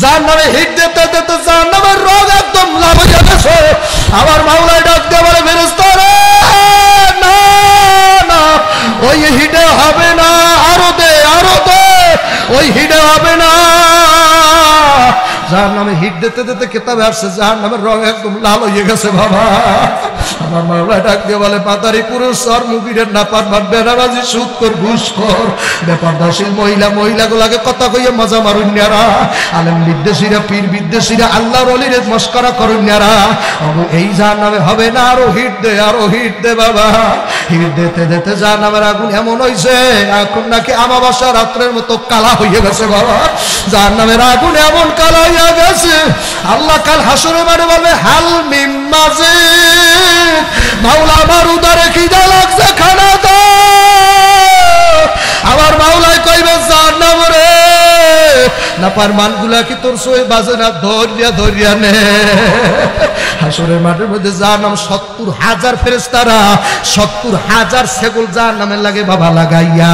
জাহান্নামে হিট দিতে দিতে জাহান্নামের রোগ একদম লাভ হয়ে গেছে। আমার মাওলাই ডাক দিয়ে বলে ফেরেশতারা না না ওই হিটে হবে না, আরো দে ওই হিটে হবে না। জাহান্নামে হিট দিতে দিতে কিতাবে আসছে জাহান্নামের রং একদম লাল হয়ে গেছে বাবা। আমার মাওলা ডাক দিয়ে বলে পাতারি পুরুষ সর মুগিরের নাপারমান বেনামাজি সুদখোর ঘুষখোর বেপরদাশীল মহিলাগুলাকে কথা কইয়ে মজা মারুন্যারা, আলেম বিদ্বেষীরা পীর বিদ্বেষীরা আল্লাহর ওলিরে মস্করা করুন্যারা, এই জাহান্নামে হবে না, আরো হিট দে বাবা। হিট দিতে দিতে জাহান্নামের আগুন এমন হইছে এখন নাকি আমাবাসা রাত্রের মতো কালা হয়ে গেছে বাবা। জাহান্নামের আগুন এমন কালা হইয়া গেছে আল্লাহ কাল হাসরে মাঠে বলবে হাল মিম মাজিদ, মাওলা আমার উদারে খিদা লাগছে খানা দাও। আমার মাওলাই কইবে জাহান্নাম রে নাফরমান গুলা কি তোর সই বাজে না, ধরিয়া নে। হাসরের মাঠের মধ্যে জাহান্নাম ৭০,০০০ ফেরেশতারা ৭০,০০০ সেগল জাহান্নামের লাগে বাবা লাগাইয়া,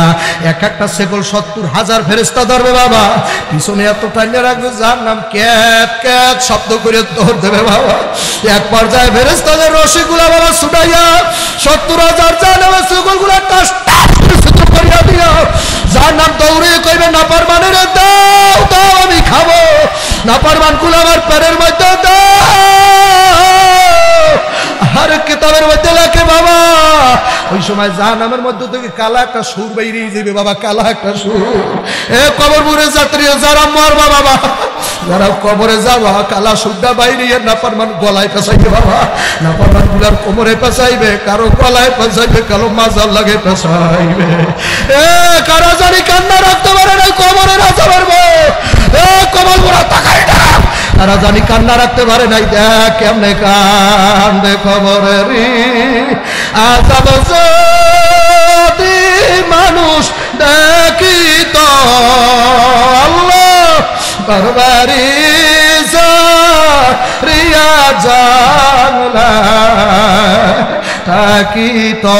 এক একটা সেগল ৭০,০০০ ফেরেশতা ধরবে বাবা। পিছনে এত টাইনে রাখবে জাহান্নাম ক্যাট ক্যাট শব্দ করে দৌড় দেবে বাবা। এক পর্যায়ে ফেরেশতাদের রশিগুলা বাবা ছুটাইয়া ৭০,০০০ জাহান্নামের সেগলগুলা টাস টাস করে ছুটো করিয়া দিয়া জাহান্নাম দৌড়ে কইবে নাফরমানের দাও দাও আমি খাবো, নাফরমান গুলো আমার পেটের মধ্যে দাও। আর কিতাবের মধ্যে লেখে বাবা ওই সময় জাহান্নামের মধ্য থেকে কালা একটা সুর বেরিয়ে যাবে বাবা, কালা একটা সুর। এ কবরপুরে যাত্রী যারা মরবা বাবা, যারা কবরে যাবা কালা সুরটা বাইরে নাফরমান গলায় পেঁচাইবে বাবা, নাফরমান গুলার কোমরে পেঁচাইবে, কারো গলায় পেঁচাইবে, কারো মাজার লাগে পেঁচাইবে। এ কারা জানি কান্না রাখতে পারে না কবরে রাজা পারবো, এ কবর পুরা তাকাই না তারা জানি কান্না রাখতে পারে নাই, দেখ কেমনে কান্দে কবরের আযাব যদি মানুষ দেখি তো আল্লাহ বারবারি রিয়া জানলা থাকি তো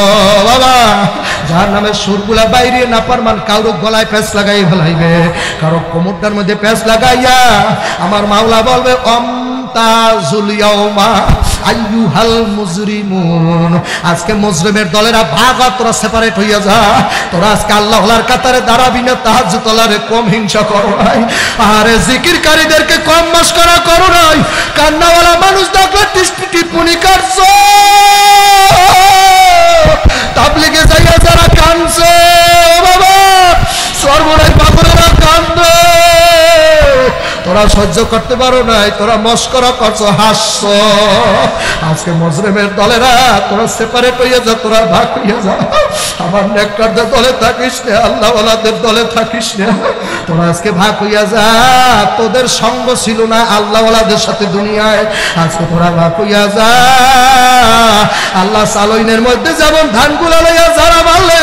বাবা। জাহান্নামের সুরগুলা বাইরে নাফরমান কারো গলায় প্যাঁচ লাগাই ফেলাইবে, কারো কোমরটার মধ্যে প্যাঁচ লাগাইয়া আমার মাওলা বলবে তাজুল ইয়াউমা আইয়ুহাল মুজরিমুন, আজকে মুজরিমের দলেরা ভাগ হ, তোরা সেপারেট হইয়া যা, তোরা আজকে আল্লাহ ওয়ালার কাতারে দাঁড়াবি না, তাহাজ্জুদ ওয়ালারে কম হিংসা করো নাই, আরে জিকিরকারীদেরকে কম মস্করা করো নাই, কান্নাওয়ালা মানুষ দেখলে টিপনি কাটছো, তাবলীগে যাইয়া যারা কাঁদছে বাবা সর্বনাশ বাবুরা কান্দে, তোরা সহ্য করতে পারো নাই, তোরা মস্করা করছো, হাসছো। আজকে মুজরিমের দলেরা তোরা সেপারেট হইয়া যা, তোরা ভাগ হইয়া যা, আমার নেককারদের দলে থাকিস না, আল্লাহ ওয়ালাদের দলে থাকিস না, তোরা আজকে ভাগ হইয়া যা। তোদের সঙ্গ ছিল না আল্লাহ ওয়ালাদের সাথে দুনিয়ায়, আজকে তোরা ভাগ হইয়া যা। আল্লাহ সালইনের মধ্যে যেমন ধানগুলা লইয়া যারা মারলে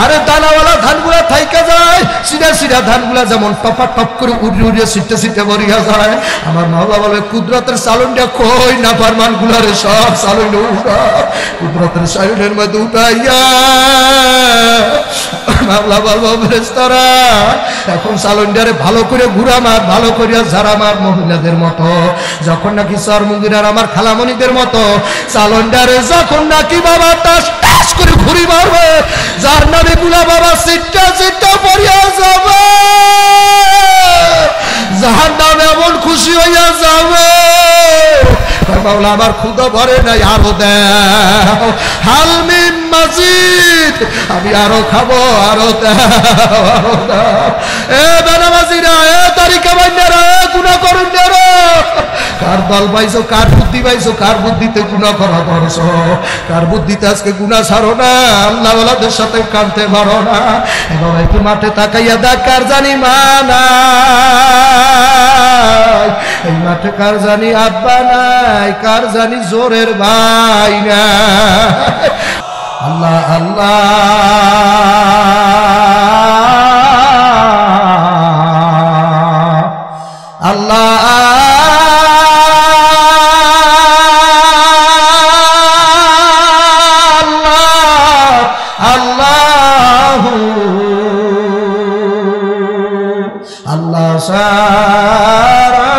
আরে দানাওয়ালা ধানগুলা থাইকা যায়, সিধা সিধা ধানগুলা যেমন টপা টপ করে উড়িয়ে ছিটতে ছিটতে বরিয়া যায়, আমার মাওলা বলে কুদরতের সালনটা কই নাফরমান গুলারে সব সালন উঠা, কুদরতের সালনের মধ্যে উঠাইয়া মাওলা বলবো ফেরেশতারা এখন সালনটারে ভালো করে ঘুরা মার, ভালো করিয়া ঝাড়া মার, মহিলাদের মতো যখন নাকি সর মুগিরার আমার খালামণিদের মতো সালনটারে যখন নাকি বাবা টাস টাস করে ঘুরি মারবে, যার নামে গুলা বাবা সিটটা সিটটা পড়িয়া যাবে, জাহান্নাম এমন খুশি হইয়া যাবে, মাওলা আমার ক্ষুধা ভরে নাই, আরো দাও, হাল মিম মাজিদ, আমি আরো খাবো, আরো দাও, আরো দাও। এ বেনামাজিরা, এ তারিকা বান্যারা, এ গুনাহ করুন্যারা, কার দল পাইছো, কার বুদ্ধি পাইছো, কার বুদ্ধিতে গুনাহ করা করছো, কার বুদ্ধিতে আজকে গুনাহ ছাড়ো না, আল্লাহ ওয়ালাদের সাথে কাঁদতে পারো না। এবং একটু মাঠে তাকাইয়া দেখ কার জানি মা নাই, এই মাঠে কার জানি আব্বা নাই, কার জানি জোরের ভাই নাই। আল্লাহ আল্লাহ আল্লাহ আল্লাহ সারা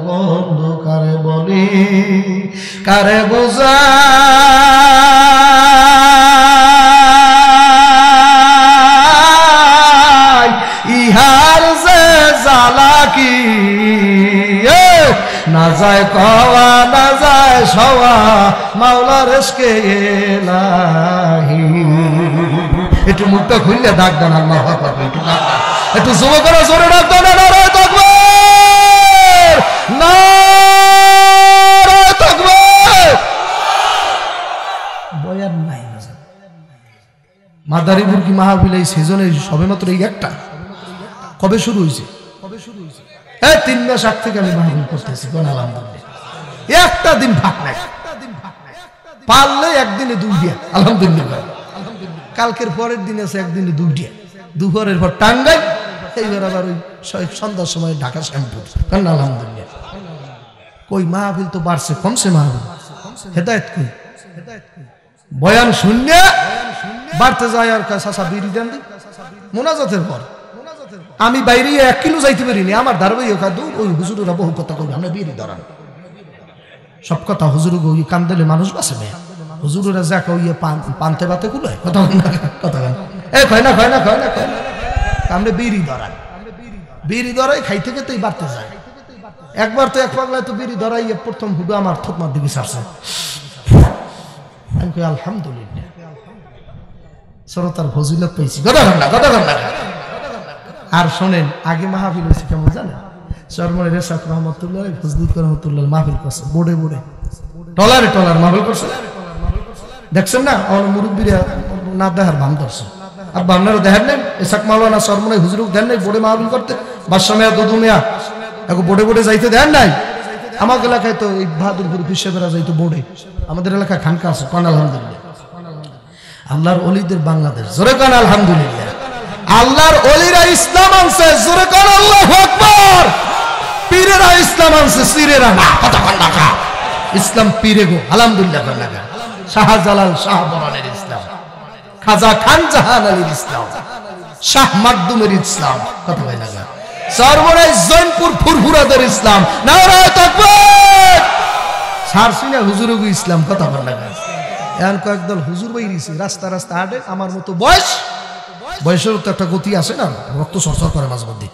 বন্ধু কারে বলি কারে বোঝা ইহার যে জ্বালা কি না যায় কওয়া না যায় সওয়া মাওলার এসকে এলাহি। একটু মুখটা খুললে ডাক দেন আল্লাহু আকবার, একটু জোরে করে জোরে ডাক দেন নারায়ে তাকবীর, নারায়ে তাকবীর। বয়ান নাই মাদারীপুর কি মাহফিল এই সিজনে সবেমাত্র এই একটা কবে শুরু হয়েছে? 3 মাস আগ থেকে আমি মাহফিল করতেছি, আলহামদুলিল্লাহ একটা দিন ফাঁক নাই, পারলে একদিনে 2 দিয়া আলহামদুলিল্লাহ। কালকের পরের দিন আছে একদিনে 2 দিয়া, দুপুরের পর টাঙ্গাই, এইবার আবার ওই সন্ধ্যার সময় ঢাকা শ্যামপুর, আলহামদুলিল্লাহ। কই মাহফিল তো বাড়ছে, কমছে মাহফিল? হেদায়েত কই? বয়ান শূন্য বাড়তে যায় আর চাচা বিড়ি দেন দি মোনাজাতের পর। আমি বাইরে 1 কিলো যাইতে পারিনি, আমার ধারবাই ওই হুজুরেরা বহু কথা কই, আমরা বিড়ি ধরান সব কথা হুজুর গই কান্দেলে মানুষ বাঁচে না। হুজুরেরা যা কই পান্তে বাতে গুলো কথা কথা এই কয় না কয় না কয় না কয় না, আমরা বিড়ি ধরান, বিড়ি ধরাই খাইতে খেতেই বাড়তে যায়। একবার তো এক পাগলায় তো বিড়ি ধরাই প্রথম হুডু আমার থতমার দিকে ছাড়ছে, আমি কই আলহামদুলিল্লাহ শ্রোতার ফজিলত পেয়েছি। কথা না কথা না। আর শোনেন আগে মাহফিল হয়েছে কেমন জানেন? চরমনে রেসাক রহমতুল্লাহ ফজলুল রহমতুল্লাহ মাহফিল করছে, বোর্ডে বোর্ডে টলারে টলার মাহফিল করছে, দেখছেন না? আমার মুরব্বীরা না দেখার বাম ধরছে, আর বামনারা দেখেন নেই এসাক মাওলানা চরমনে হুজুরুক দেন নাই বোর্ডে মাহফিল করতে, বাদশা মিয়া দুদু মিয়া এখন বোর্ডে বোর্ডে যাইতে দেন নাই। আমার এলাকায় তো এই বাহাদুরপুর পিসেবেরা যাইতো বোর্ডে, আমাদের এলাকায় খানকা আছে, কান আলহামদুলিল্লাহ। আল্লাহর ওলিদের বাংলাদেশ, জোরে কান আলহামদুলিল্লাহ। আল্লাহর ওলিরা ইসলাম আনছে, জোরে কান আল্লাহু আকবার। পীরেরা ইসলাম আনছে, সিরেরা না, কথা কান না। ইসলাম পীরে গো, আলহামদুলিল্লাহ কান না। শাহজালাল শাহ বরানের ইসলাম, খাজা খান জাহান আলীর ইসলাম, শাহ মাকদুমের ইসলাম, কথা কয় না। চরমনাই জৈনপুর ফুরফুরাদের ইসলাম, নারায়ে তাকবীর। সারসিনা হুজুরগু ইসলাম, কথা কয় না। এখন কয়েকদল হুজুর বাইরিছে রাস্তা রাস্তা হাঁটে, আমার মতো বয়স, বয়সের তো একটা গতি আছে না, রক্ত সরসর করে মাঝে মধ্যে,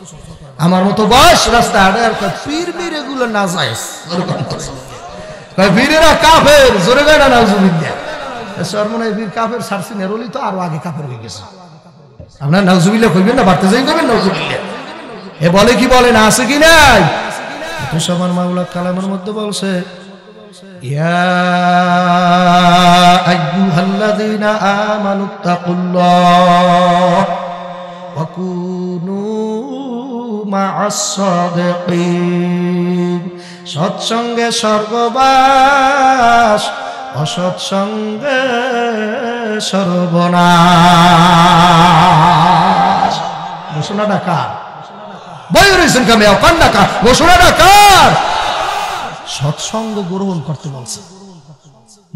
আমার মতো বয়স রাস্তা হাঁটে আর পীর বীর এগুলো না যায়, বীরেরা কাফের, জোরে গায় না নাউজুবিল্লাহ। চরমনাই বীর কাফের, সারসিনের ওলি তো আরো আগে কাফের হয়ে গেছে। আপনার নাউজুবিল্লাহ কইবেন না, বাড়তে যাই করবেন নাউজুবিল্লাহ। এ বলে কি বলে না, আছে কি নাই? সবার মাওলা কালামের মধ্যে বলছে ইয়া আইয়ুহাল্লাযীনা আমানুত্তাকুল্লাহ ওয়া কুনু মা'আস সাদিকিন। সৎসঙ্গে স্বর্গবাস, অসৎসঙ্গে সর্বনাশ। ঘোষণাটা কার? বই রয়েছেন কামে কান্না কার? ঘোষণাটা কার? সৎসঙ্গ গ্রহণ করতে বলছে।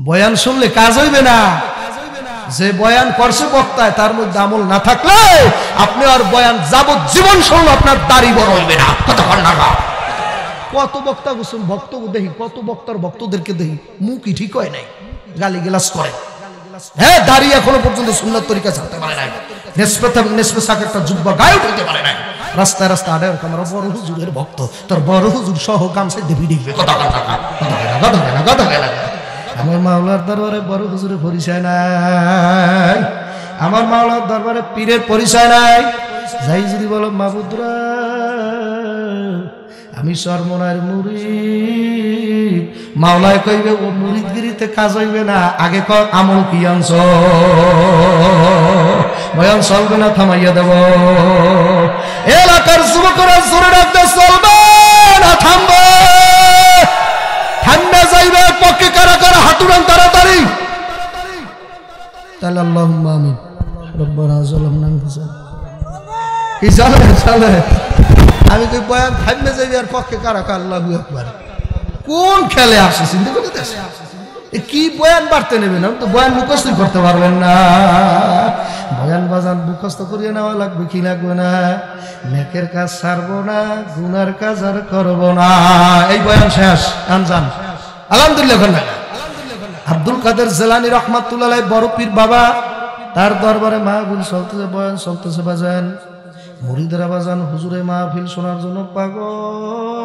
বয়ান শুনলে কাজ হইবে না, যে বয়ান করছে বক্তায় তার মধ্যে আমল না থাকলে আপনি আর বয়ান যাবজ্জীবন শুনলে আপনার দাড়ি বড় হইবে না, কথা কান্না কার। কত বক্তা গোসল বক্তব্য দেখি, কত বক্তার বক্তদেরকে দেখি মুখই ঠিক হয় নাই, গালি গেলাস করে। হ্যাঁ, দাড়ি এখনো পর্যন্ত সুন্নাত তরিকা ছাড়তে পারে নাই, নেসপেসাক একটা জুব্বা গায়ে উঠতে পারে নাই। রাস্তায় রাস্তায় আড়ে আমার বড় হুজুরের ভক্ত, তোর বড় হুজুর সহ গামছে দেবী দেখবে, কথা কান্না কার, কথা কেনা কথা কেনা। আমার মাওলার দরবারে বড় হুজুরের পরিচয় নাই, আমার মাওলার দরবারে পীরের পরিচয় নাই। যাই যদি বলো মাহবুদরা আমি চরমনার মুরিদ, মাওলায় কইবে ও মুরিদগিরিতে কাজ হইবে না, আগে ক আমল কি আনছ, বয়ান চলবে না, থামাইয়া দেব। এলাকার যুবকরা জোরে রাখতে চলবে না, থামবে, থামবে যাইবে পক্ষে কারা কারা হাতুরান তাড়াতাড়ি। তাহলে আল্লাহুম্মা আমিন। রব্বানা যালামনা আনফুসানা, কি চলে চলে। আমি কই বয়ান থামবে যাইবে আর পক্ষে কারা কারা, আল্লাহু আকবার। কোন খেলে আসে চিন্তা করতে আসে, কি বয়ান বাড়তে নেবেন, তো বয়ান মুখস্থ করতে পারবেন না। বয়ান বাজান মুখস্থ করিয়ে নেওয়া লাগবে কি লাগবে না? নেকের কাজ ছাড়বো না, গুনার কাজ আর করবো না। এই বয়ান শেষ, আনজান আলহামদুলিল্লাহ। আব্দুল কাদের জিলানী রহমাতুল্লাহ আলাইহি বড় পীর বাবা, তার দরবারে মাহফিল চলতেছে, বয়ান চলতেছে, বাজান মুরিদেরা বাজান হুজুরে মাহফিল শোনার জন্য পাগল।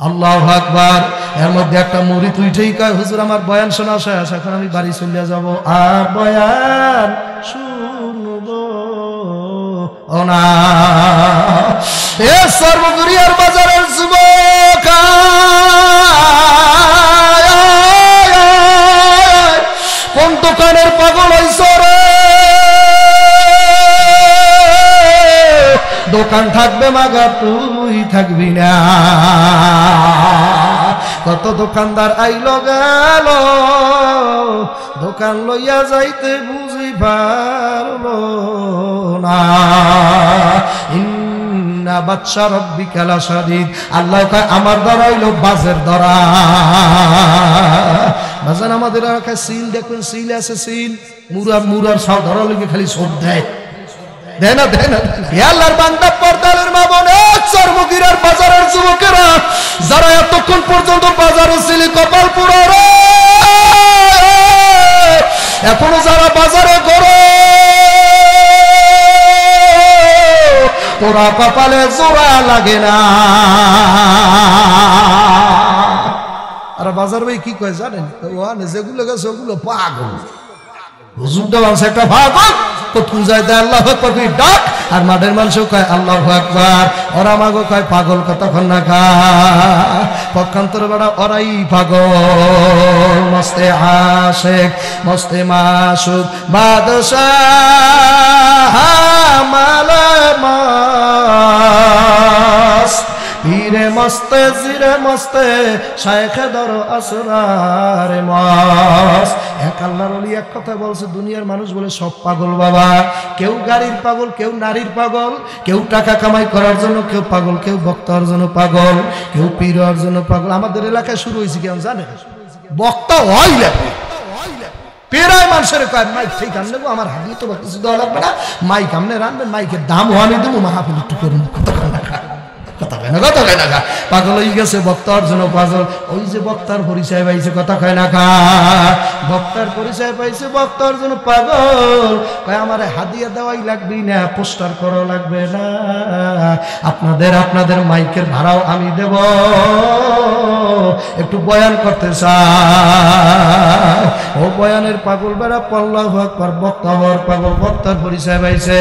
আল্লাহু আকবার। এর মধ্যে একটা মুরিদ উঠেই কয়, হুজুর আমার বয়ান শোনা শেষ, এখন আমি বাড়ি চলে যাব, আর বয়ান শুনবো না। এ সর্বগুরিয়ার বাজারের যুবক, কোন দোকানের পাগল হইছ রে? দোকান থাকবে মাগা, তুই থাকবি না। কত দোকানদার আইলো গেল, দোকান লইয়া যাইতে বুঝি পারলো না। ইন্না বাদশা রাব্বিকা লাশাদীদ। আল্লাহ কয় আমার ধরা হইল বাজের ধরা। বাজান আমাদের এলাকায় সিল দেখুন, সিল আছে, সিল মুরার সব ধরা লেগে খালি সব দেয়, দেয় না, দেয় না। আল্লাহর বান্দা পর্দালের মা বোনে, চরমুগিরার বাজারের যুবকেরা যারা এতক্ষণ পর্যন্ত বাজারে ছিলি কপাল পুরো রে, এখনো যারা বাজারে করো তোরা কপালে জোড়া লাগে না। আর বাজার ভাই কি কয় জানেন? যেগুলো গেছে ওগুলো পাগল, হুজুরটা বলছে একটা পাগল, তো তুই যাই দেয় আল্লাহু আকবার ডাক, আর মাঠের মানুষও কয় আল্লাহু আকবার। ওরা মাগো কয় পাগল কতক্ষণ না খা, পক্ষান্তরে বেড়া ওরাই পাগল। মস্তে আশেক, মস্তে মাসুক, বাদশাহ মালে মাস, পীরে মস্তে জিরে মস্তে, শায়েখে ধরো আসরারে মাস। এক আল্লাহর ওলি এক কথা বলছে, দুনিয়ার মানুষ বলে সব পাগল বাবা। কেউ গাড়ির পাগল, কেউ নারীর পাগল, কেউ টাকা কামাই করার জন্য কেউ পাগল, কেউ বক্তা হওয়ার জন্য পাগল, কেউ পীর হওয়ার জন্য পাগল। আমাদের এলাকায় শুরু হয়েছে কেমন জানে? বক্তা হয় লাগবে, পেরায় মানুষের কয় মাইক ঠিক আনলে গো, আমার হাতিয়ে তো কিছু দেওয়া লাগবে না, মাইক আমনে রানবেন, মাইকের দাম আমি দেবো, মাহফিল একটু করুন। কথা কয় না, কথা কয় না। পাগল হয়ে গেছে বক্তার জন্য পাগল। ওই যে বক্তার পরিচয় পাইছে, কথা কয় না খা, বক্তার পরিচয় পাইছে, বক্তার জন্য পাগল। কয় আমার হাদিয়া দেওয়াই লাগবে না, পোস্টার করা লাগবে না, আপনাদের মাইকের ভাড়াও আমি দেব, একটু বয়ান করতে চাই। ও বয়ানের পাগল বেড়া আল্লাহু আকবার, বক্তা হওয়ার পাগল, বক্তার পরিচয় পাইছে।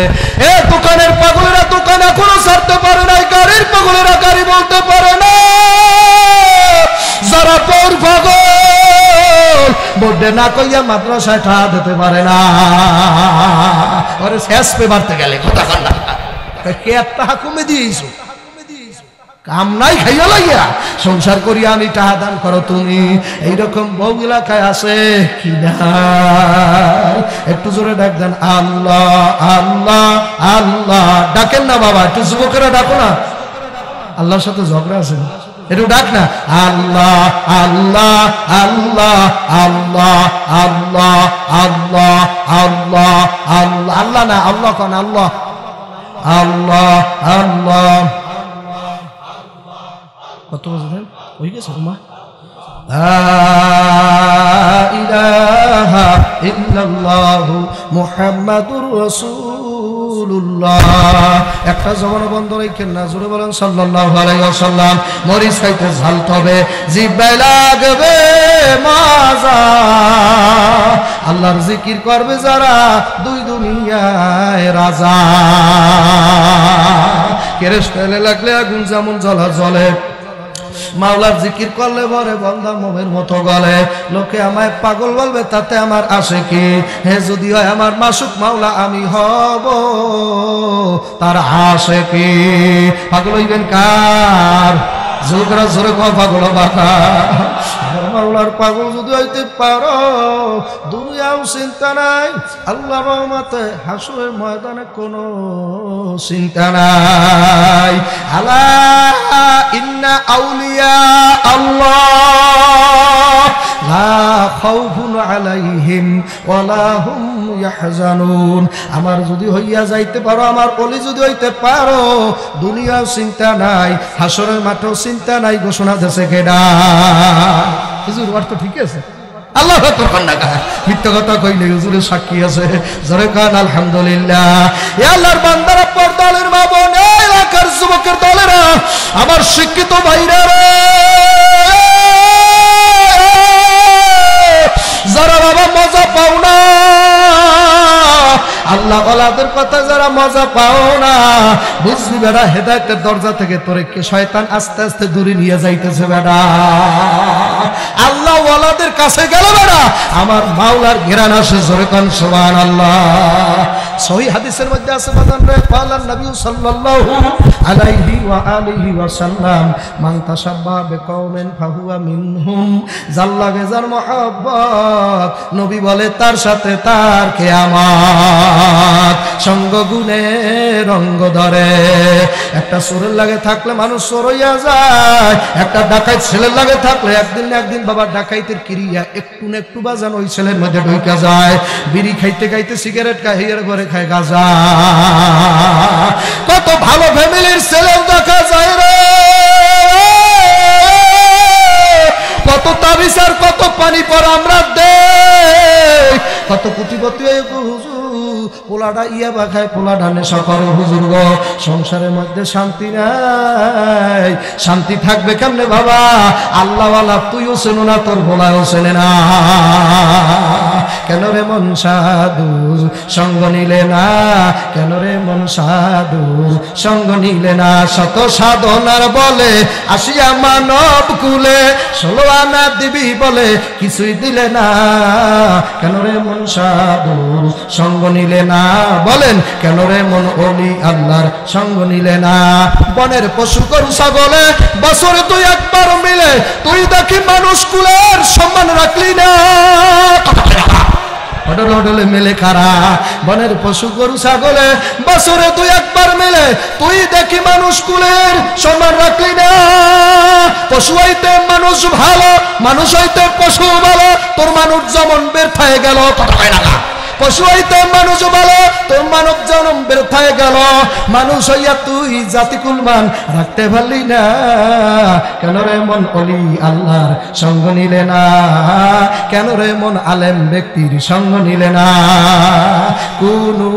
এ দোকানের পাগলেরা দোকান এখনো ছাড়তে পারে নাই, গাড়ির পাগলেরা গাড়ি বলতে পারে না। যারা পর পাগল বোর্ডে না কইয়া মাদ্রাসায় ঠা দিতে পারে না, ওরে শেষ পে মারতে গেলে কথা কর না, কে একটা কমে দিয়েছো, কাম নাই খাইয়া লাইয়া সংসার করিয়া আমি টাকা দান করো তুমি। এইরকম বহু এলাকায় আছে কি না? একটু জোরে ডাক দেন আল্লাহ আল্লাহ আল্লাহ। ডাকেন না বাবা, একটু যুবকেরা ডাকো না, আল্লাহর সাথে ঝগড়া আছে, একটু ডাক না আল্লাহ আল্লাহ আল্লাহ আল্লাহ আল্লাহ আল্লাহ আল্লাহ আল্লাহ। আল্লাহ না আল্লাহ কন, আল্লাহ আল্লাহ আল্লাহ। কত বলছেন হয়ে গেছে? মা লা ইলাহা ইল্লাল্লাহু মুহাম্মাদুর রাসূলুল্লাহ। একটা জবান বন্ধ রাখেন না, জোরে বলেন সাল্লাল্লাহু আলাইহি ওয়াসাল্লাম। মরিচ খাইতে ঝাল তবে জিহ্বায় লাগবে মজা। আল্লাহর জিকির করবে যারা দুই দুনিয়ায় রাজা। কেরেশতালে লাগলে আগুন যেমন জ্বলা জ্বলে, মাওলার জিকির করলে ভরে বন্ধা মোমের মতো গলে। লোকে আমায় পাগল বলবে তাতে আমার আসে কি? হে যদি হয় আমার মাসুক মাওলা আমি হব তার আসে কি? পাগল হইবেন কার? যুবকরা জোরে কয় পাগল বাবা। মাওলার পাগল যদি হইতে পারো দুনিয়াও চিন্তা নাই, আল্লাহর রহমতে হাসরের ময়দানে কোনো চিন্তা নাই। আলা ইন্না আউলিয়া আল্লাহ লা খাউফুন আলাইহিম ওয়ালা হুম ইয়াহজানুন। আমার যদি হইয়া যাইতে পারো, আমার ওলি যদি হইতে পারো, দুনিয়ার চিন্তা নাই, হাসরের মাঠেও চিন্তা নাই। ঘোষণা দেশে কেডা? হুজুর অর্থ ঠিক আছে? আল্লাহ মিথ্যা কথা কইলে হুজুরের সাক্ষী আছে। জোরে কান আলহামদুলিল্লাহ। এ আল্লাহর বান্দারা, পর্দালের মা বোন, এলাকার যুবকের দলেরা, আমার শিক্ষিত ভাইরা রে, যারা বাবা মজা পাও না, আল্লাহ ওয়ালাদের কথা যারা মজা পাও না, বুঝলি বেড়া, হেদায়েতের দরজা থেকে তোরে কে শয়তান আস্তে আস্তে দূরে নিয়ে যাইতেছে বেড়া। আল্লাহ ওয়ালাদের কাছে গেল বেড়া, আমার মাওলার ঘেরান আসে। জোরে কান সুবহানাল্লাহ। সহিহ হাদিসের মধ্যে আছে বাদান রে, পালান নবী সাল্লাল্লাহু আলাইহি ওয়া আলিহি ওয়া সাল্লাম, মান তাশাব্বা বিকওমিন ফাহুয়া মিনহুম। যার লাগে যার মহব্বত, নবী বলে তার সাথে তার কিয়ামত। সঙ্গ গুণে রঙ্গ ধরে। একটা চোরের লাগে থাকলে মানুষ চোর হইয়া যায়, একটা ডাকাইত ছেলের লাগে থাকলে একদিন না একদিন বাবা ডাকাইতের ক্রিয়া একটু না একটু বাজান ওই ছেলের মধ্যে ঢুকে যায়। বিড়ি খাইতে খাইতে সিগারেট খায়, হিয়ার ঘরে খায় গাঁজা। কত ভালো ফ্যামিলির ছেলেও দেখা যায় রে, কত তাবিজ আর কত পানি পর আমরা দেই। কত কোটিপতি পোলাডা ইয়াবা খায়, পোলাডা নেশা করে। হুজুর গো, সংসারের মধ্যে শান্তি নাই। শান্তি থাকবে কেমনে বাবা? আল্লাহওয়ালা তুইও চেনো না, তোর ভোলাও চেনে না। কেন রে মন সাধুর সঙ্গ নিলে না? কেন রে মন সাধুর সঙ্গ নিলে না? শত সাধনার বলে আসিয়া মানব কুলে, 16 আনা দিবি বলে কিছুই দিলে না। কেন রে মন সাধুর সঙ্গ নিলে না? বলেন কেন রে মন ওলি আল্লাহর সঙ্গ নিলে না? বনের পশু গরু ছাগলে বছরে তুই একবার মিলে, তুই দেখি মানুষ কুলের সম্মান রাখলি না। অডলে মেলে কারা? বনের পশু গরু ছাগলে বছরে তুই একবার মিলে, তুই দেখি মানুষ কুলের সম্মান রাখলি না। পশু হইতে মানুষ ভালো, মানুষ হইতে পশু ভালো, তোর মানুষ যেমন ব্যর্থায় গেল। কথা হয় না? পশু হইতে মানুষ ভালো, তোর মানব জন্ম ব্যর্থায় গেল। মানুষ হইয়া তুই জাতিকুল মান রাখতে পারলি না। কেন রে মন ওলি আল্লাহর সঙ্গ নিলে না? কেন রে মন আলেম ব্যক্তির সঙ্গ নিলে না? কুনু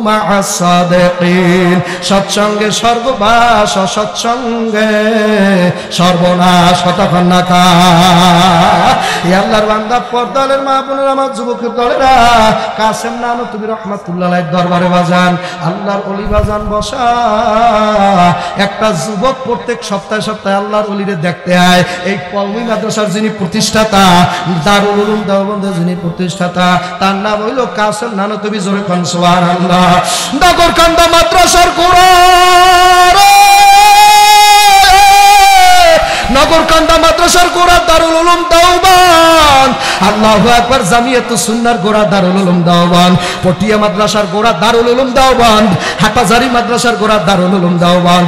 মা'আস সাদিকিন, সৎসঙ্গে স্বর্গবাস, অসৎসঙ্গে সর্বনাশ। কতক্ষণ না কা? আল্লাহর বান্দা, পর্দালের মা বোনেরা, আমার যুবকের দলেরা, কাসেম নানতুবি রহমাতুল্লাহ আলাইহির দরবারে বাজান, আল্লাহর ওলি বাজান বসা। একটা যুবক প্রত্যেক সপ্তাহে সপ্তাহে আল্লাহর ওলিরে দেখতে আয়। এই কওমি মাদ্রাসার যিনি প্রতিষ্ঠাতা, দারুল উলুম দেওবন্দের যিনি প্রতিষ্ঠাতা, তার নাম হইল কাসেম নানতুবি। জোরে কোন সুবহানাল্লাহ। নগরকান্দা মাদ্রাসার গোড়া, নগরকান্দা মাদ্রাসার গোড়া দারুল উলুম দেওবন্দ। আল্লাহু আকবার। জামিয়াতুস সুন্নাহর গোড়া দারুল উলুম দেওবন্দ। পটিয়া মাদ্রাসার গোড়া দারুল উলুম দেওবন্দ। হাটাজারি মাদ্রাসার গোড়া দারুল উলুম দেওবন্দ।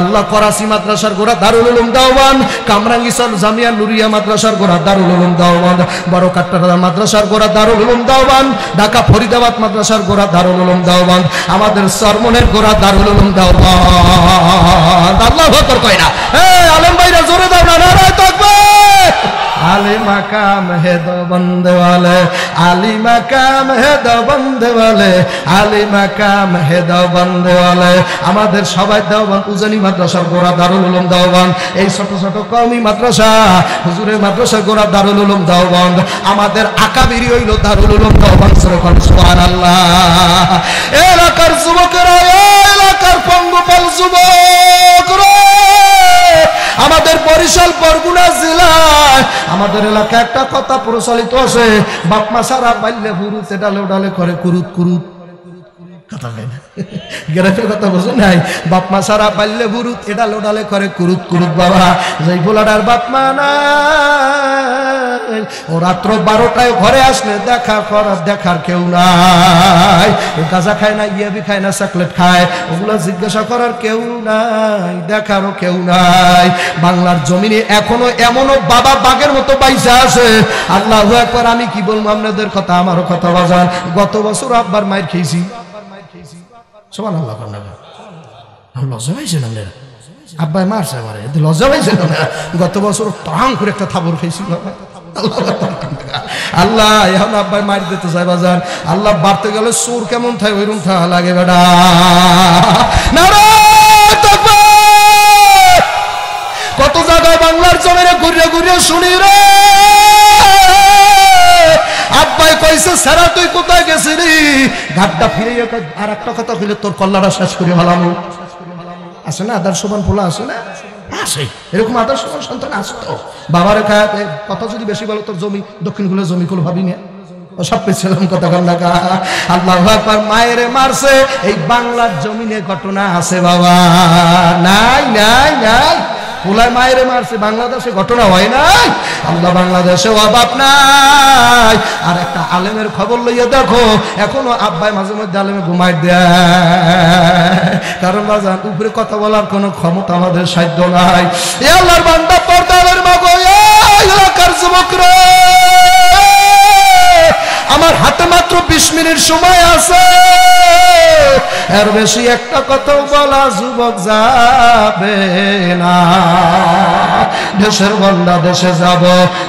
আল্লাহ করাচি মাদ্রাসার গোড়া দারুল উলুম দেওবন্দ। কামরাঙ্গীরচর জামিয়া নুরিয়া মাদ্রাসার গোড়া দারুল উলুম দেওবন্দ। বড়কাট্টারা মাদ্রাসার গোড়া দারুল উলুম দেওবন্দ। ঢাকা ফরিদাবাদ মাদ্রাসার গোড়া দারুল উলুম দেওবন্দ। আমাদের চরমনের গোড়া দারুল উলুম দেওবন্দ। আল্লাহু আকবার কয় না? আলেম ভাইরা জোরে দাও না, নারায়ে তাকবীর। আলী মাকাম হে দেওবন্দ ওয়ালে, আলী মাকাম হে দেওবন্দ ওয়ালে, আলী মাকাম হে দেওবন্দ ওয়ালে। আমাদের সবাই দেওবন্দ উজানি মাদ্রাসার গোড়া দারুল উলুম দেওবন্দ। এই ছোট ছোট কওমি মাদ্রাসা, হুজুরের মাদ্রাসার গোড়া দারুল উলুম দেওবন্দ। আমাদের আকাবিরি হইল দারুল উলুম দেওবন্দ। সুবহানাল্লাহ। এলাকার যুবকেরা, এলাকার পঙ্গপাল যুবকরা, আমাদের বরিশাল বরগুনা জেলায় আমাদের এলাকায় একটা কথা প্রচলিত আছে, বাপমা সারা পাইলে হুরুত ডালে ডালে করে কুরুত কুরুত। কথা হয় না? গ্রামের কথা বোঝে নাই? বাপমা সারা পাইলে হুরুত এডালে ডালে করে কুরুত কুরুত। বাবা, যেই পোলাটার বাপমা নাই, ও রাত্র 12টায় ঘরে আসলে দেখার কেউ নাই। ও গাঁজা খায় না, ইয়াবি খায় না, চকলেট খায়, ওগুলো জিজ্ঞাসা করার কেউ নাই, দেখারও কেউ নাই। বাংলার জমিনে এখনো এমনও বাবা বাঘের মতো বাইসা আছে। আল্লাহু আকবার। আমি কি বলবো আপনাদের কথা, আমারও কথা বাজান। গত বছর আব্বার মায়ের খেয়েছি। সুবহানাল্লাহ। লজ্জা পাইছেন আপনারা? আব্বাই মারছে আমারে, লজ্জা পাইছেন আপনারা? গত বছর টাং করে একটা থাবর খেয়েছি। আল্লাহ এখন আব্বাই মার দিতে চাই বাজান। আল্লাহ বাড়তে গেলে সুর কেমন থাকে ওইরকম থাকা লাগে বেটা। কত জায়গায় বাংলার জমিনে ঘুরে ঘুরে শুনি রে, আব্বাই কইছে সারা তুই কোথায় গেছিলি? ঘাটটা ফিরে আর একটা কথা কইলে তোর কল্লাটা শেষ করে ভালাম। আছে না আদার সমান ফোলা? আছে না? আছে। এরকম আদার সমান সন্তান আসতো। বাবার কথা যদি বেশি বলো, তোর জমি দক্ষিণ গুলো জমি গুলো ভাবি না, সব পেছিলাম কথা কন্যা। আল্লাহু আকবার। মায়ের মারছে এই বাংলার জমিনে ঘটনা আছে বাবা? নাই নাই নাই। পোলায় মায়ের মারছে, বাংলাদেশে ঘটনা হয় নাই? আল্লাহ বাংলাদেশে অভাব নাই। আর একটা আলেমের খবর লইয়া দেখো, এখনো আব্বাই মাঝে মধ্যে আলেমে ঘুমাই দেয়। কারণ বাজান উপরে কথা বলার কোনো ক্ষমতা আমাদের সাধ্য নাই। এ আল্লাহর বান্দা পর্দার মাগো, এলাকার যুবকরা, আমার হাতে মাত্র 20 মিনিট সময় আছে। এর বেশি একটা কথা বলা যুবক যাবে না। দেশের বন্দা দেশে যাব,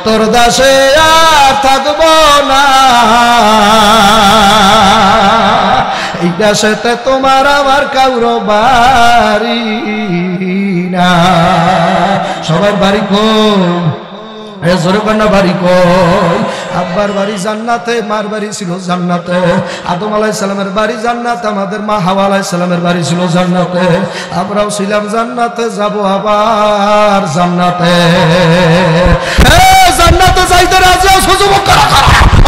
তোর দাসে আর থাকব না। এই দেশেতে তোমার আমার কাউরো বাড়ি না। সবার বাড়ি কোন? বাড়ি কই? আব্বার বাড়ি জান্নাতে, মার বাড়ি ছিল জান্নাতে। আদম আলাইহিস সালামের বাড়ি জান্নাতে, আমাদের মা হাওয়া আলাইহিস সালামের বাড়ি ছিল জান্নাতে। আমরাও ছিলাম জান্নাতে, যাব আবার জান্নাতে। জান্নাতে যাইতে রাজি আছো যুবকরা?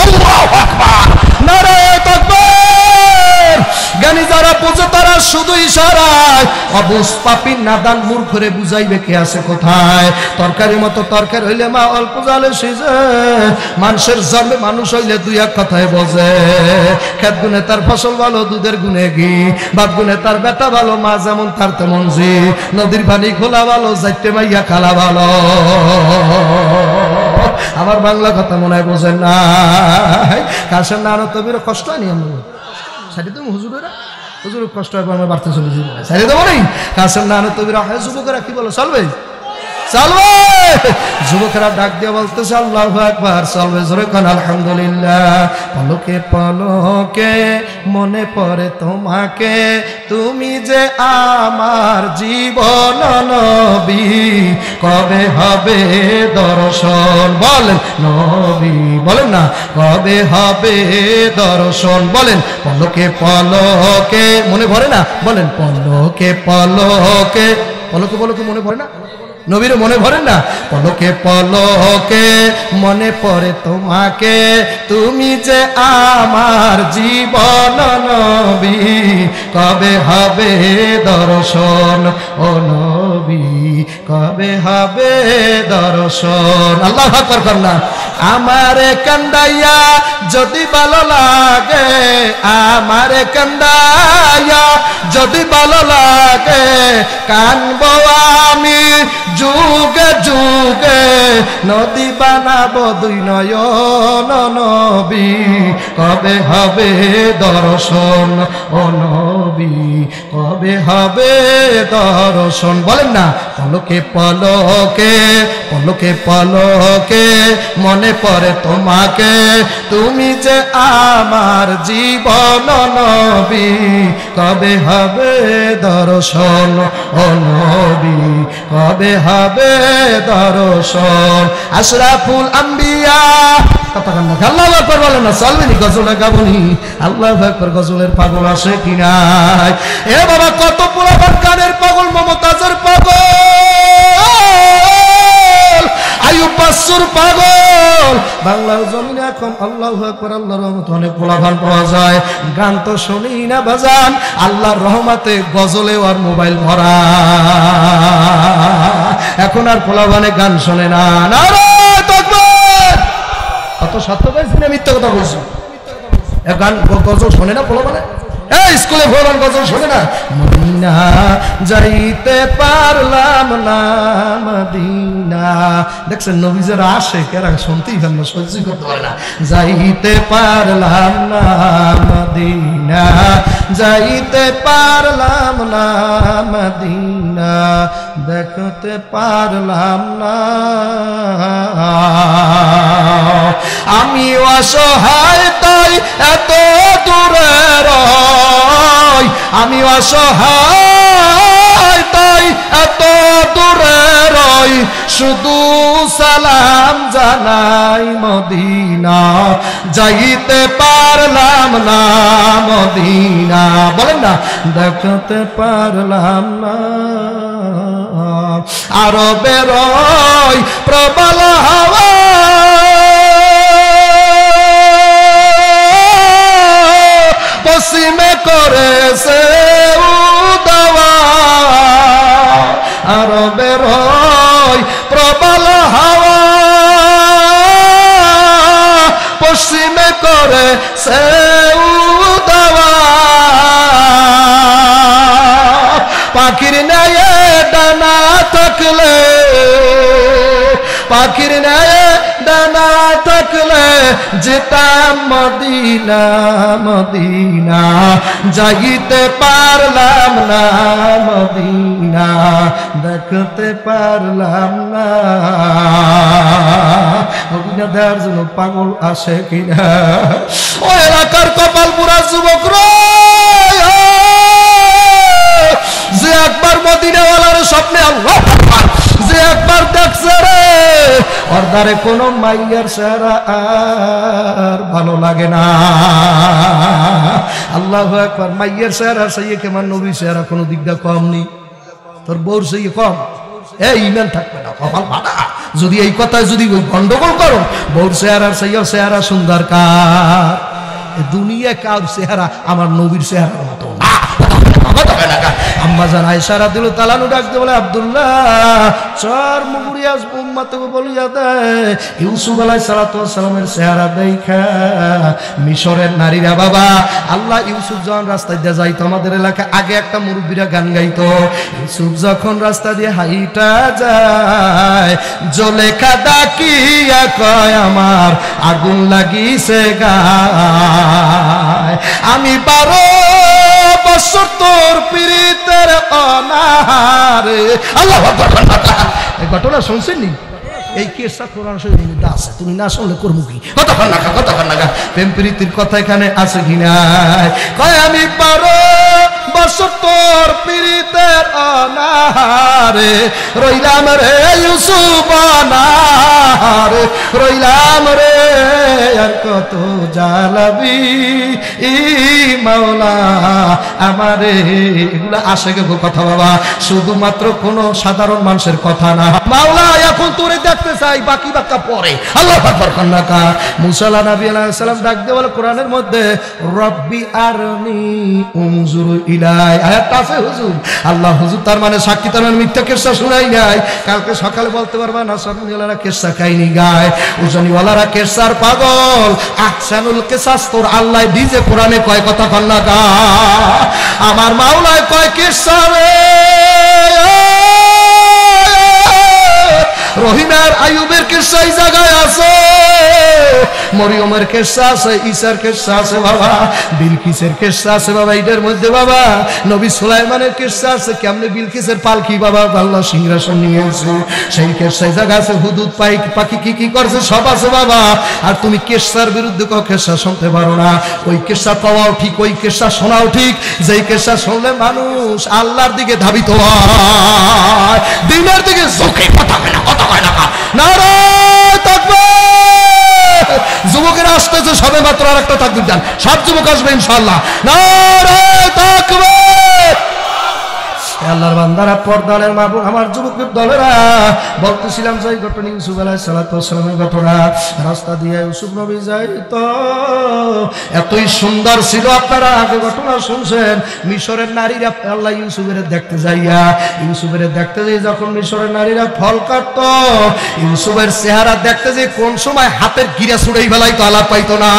আল্লাহু আকবার, নারায়ে তাকবীর। জ্ঞানী যারা বোঝে তারা শুধু ইশারায়, অবুঝ পাপী নাদান মূর্খরে বুঝাইবে কে আছে কোথায়। তরকারি মতো তরকারি হইলে মা অল্প জালে সিজে, মানুষের জন্মে মানুষ হইলে দুই এক কথায় বোঝে। খেত গুনে তার ফসল ভালো, দুধের গুনে ঘি, বাপ গুনে তার বেটা ভালো, মা যেমন তার তেমন জি। নদীর পানি খোলা ভালো, যাইতে মাইয়া খালা ভালো। আমার বাংলা কথা মনে হয় বোঝেন না। কাশের না আনো তবির কষ্ট আনি আমরা সারি তুমি হুজুরেরা, হুজুর কষ্ট হয় আমরা বাড়তে চলেছি সারি দেবো নেই। কাশের না আনো তবির যুবকেরা কি বলো? চলবে চলবে। যুবকেরা ডাক দিয়ে বলতেছে আল্লাহু আকবার। চলবে জোরে কোন আলহামদুলিল্লাহ। পলকে পলকে মনে পড়ে তোমাকে, তুমি যে আমার জীবন নবী, কবে হবে দর্শন? বলেন নবী, বলেন না কবে হবে দর্শন? বলেন পলকে পলকে মনে পড়ে না? বলেন পলকে পলকে, পলকে পলকে মনে পড়ে না? নবীর মনে ভরেন না? পলকে পলকে মনে পড়ে তোমাকে, তুমি যে আমার জীবন নবী, কবে হবে দর্শন? ও নবী কবে হবে দর্শন? আল্লাহু আকবার করনা। আমারে কান্দাইয়া যদি ভালো লাগে, আমারে কান্দাইয়া যদি ভালো লাগে, কানবো আমি যুগে যুগে, নদী বানাবো দুই নয়ন নবী, কবে হবে দর্শন? ও নবী কবে হবে দর্শন? বলেন না পলকে পলকে, পলকে পলকে মনে পড়ে তোমাকে, তুমি যে আমার জীবন নবী, কবে হবে দর্শন? ও নবী কবে হবে দর্শন? আশরাফুল আম্বিয়া আল্লাহু আকবার বলেন না? চলবেনি গজল গাবনি? আল্লাহু আকবার। গজলের পাগল আসে কি নাই? এ বাবা কত পুরাবার গানের পাগল, মমতাজের পাগল, আইয়ুব বাচ্চুর পাগল। বাংলার জমিনে এখন আল্লাহু আকবার আল্লাহর রহমতে অনেক পোলাপান পাওয়া যায়। গান তো শুনি না বাজান, আল্লাহর রহমতে গজলেও আর মোবাইল ভরা। এখন আর পোলাপানে গান শোনে না। নারায়ে তাকবীর। কত সত্য কইছি না মিথ্যা কথা বলছি? গান গজল শোনে না বলো মানে স্কুলে ভোলান গজল শোনে না? মদিনা যাইতে পারলাম না মদিনা। দেখছেন নবীজের আসে কেরা শুনতেই পারেন না, সহ্য করতে পারে না। যাইতে পারলাম না মদিনা, যাইতে পারলাম না মদিনা, দেখতে পারলাম না। আমি অসহায় তাই এত দূরে রই, আমি অসহায় তাই এত দূরে রই, শুধু সালাম জানাই মদিনা, যাইতে পারলাম না মদিনা। বলেন না, দেখতে পারলাম না। আরো বেরোই প্রবল হাওয়া, পশ্চিমে করেছে উদাওয়া। আরো বেরোই প্রবল হাওয়া, পশ্চিমে করেছে উদাওয়া। পাখির ন্যায় ডানা থাকলে, পাখির ন্যায় ডানা থাকলে যেতাম মদিনা মদিনা, যাইতে পারলাম না মদিনা, দেখতে পারলাম না। মদিনা দেওয়ার জন্য পাগল আসে কিনা? ও এলাকার কপাল পুরা যুবক যে একবার মদিনাওয়ালার স্বপ্নে আল্লাহ, যে একবার দেখছে রে ওর দ্বারে কোন মাইয়ার চেহারা আর ভালো লাগে না। আল্লাহু আকবার। মাইয়ার চেহারা সেই কেমন, নবী চেহারা কোনো দিক দিয়ে কম নেই। তোর বউর সেই কম, এই ইমান থাকবে না, কপাল ফাটা। যদি এই কথায় যদি ওই গন্ডগোল করো, বউর চেহারার সেই চেহারা সুন্দর কার? দুনিয়া কার চেহারা আমার নবীর চেহারার মতো না। আম্মাজান আয়েশা রাদিয়াল্লাহু তাআলা আনহা ডাকতে বলে, আব্দুল্লাহ চার মুগুরিয়া উম্মতকে বলিয়া দে ইউসুফ আলাইহিস সালাতু ওয়াস সালামের চেহারা দেখা মিশরের নারীরা বাবা আল্লাহ ইউসুফ যখন রাস্তা দিয়ে যাইতো, আমাদের এলাকায় আগে একটা মুরব্বীরা গান গাইতো, ইউসুফ যখন রাস্তা দিয়ে হাইটা যায়, জলেখা ডাকিয়া কয় আমার আগুন লাগিছে গায়, আমি 12 বছর তোর পীড়িতের অনাহারে। আল্লাহু আকবার। এই ঘটনা শুনছেন নি? এই কেসটা কোরআন শরীফে আছে, তুমি না শুনলে করবো কি? কতক্ষণ না প্রেম প্রীতির কথা এখানে আছে কিনা? কয় আমি 12 বছর তোর পীড়িতের অনাহারে রইলাম রে ইউসুফ অনাহারে রইলাম রে, আর কত জ্বালাবি মাওলা আমারে। এগুলা আশেকের কথা বাবা, শুধুমাত্র কোন সাধারণ মানুষের কথা না। মাওলা এখন তোরে দেখতে চাই, বাকি বাক্কা পরে। আল্লাহু আকবার। কন্নাকা মুসা নবী আলাইহিস সালাম ডাক দিয়ে বলে কোরআনের মধ্যে, রব্বি আরনি উনজুরু ইলাই। আয়াত আছে হুজুর, আল্লাহ হুজুর তার মানে সাক্ষী, তার মানে মিথ্যা কিসসা শুনাই নাই। কালকে সকালে বলতে পারবা না সরমনিওয়ালারা কিসসা কাহিনী গায়, উজনিওয়ালারা কিসসার পাগল। আহসানুল কিসাস তোর আল্লাহ দিজে কোরআনে কয় কথা কন্নাকা, আমার মাওলায় কয় কিসসা রে। রহিমের আইয়ুবের কিসসা এই জায়গায় আছে, মরিয়মের কিসসা আছে, ঈসার কিসসা আছে বাবা, বিলকিসের কিসসা আছে বাবা, এটার মধ্যে বাবা নবী সুলাইমানের কিসসা আছে, কেমনে বিলকিসের পালকি বাবা আল্লাহ সিংহাসন নিয়ে এসে সেই কিসসা জায়গা আছে, হুদুদ পাখি কি কি করছে সব আছে বাবা। আর তুমি কিসসার বিরুদ্ধে কও কিসসা শুনতে পারো না, ওই কিসসা পাওয়াও ঠিক, ওই কিসসা শোনাও ঠিক, যেই কিসসা শুনলে মানুষ আল্লাহর দিকে ধাবিত হয়, দিনের দিকে চোখে কথা হয় না, কথা হয় না। নারায়ে তাকবীর। যুবকেরা আসতেছে সবে মাত্র, আর একটা তাকবীর দেন, সব যুবক আসবে ইনশাআল্লাহ। নারায়ে তাকবীর। আল্লাহর বান্দারা, পর্দারের মা বোন, আমার যুবকের দলেরা, বলতেছিলাম যে ঘটনা ইউসুফ আলাইহিস সালামের ঘটনা। রাস্তা দিয়ে ইউসুফ নবী যাইত, এতই সুন্দর ছিল। আপনারা আগে ঘটনা শুনছেন, মিশরের নারীরা আল্লাহ ইউসুফের দেখতে যাইয়া, ইউসুফের দেখতে যাই যখন মিশরের নারীরা ফল কাটত, ইউসুফের চেহারা দেখতে যে কোন সময় হাতের গিরা ছুড়াই বেলাইতো, আলাপ পাইতো না।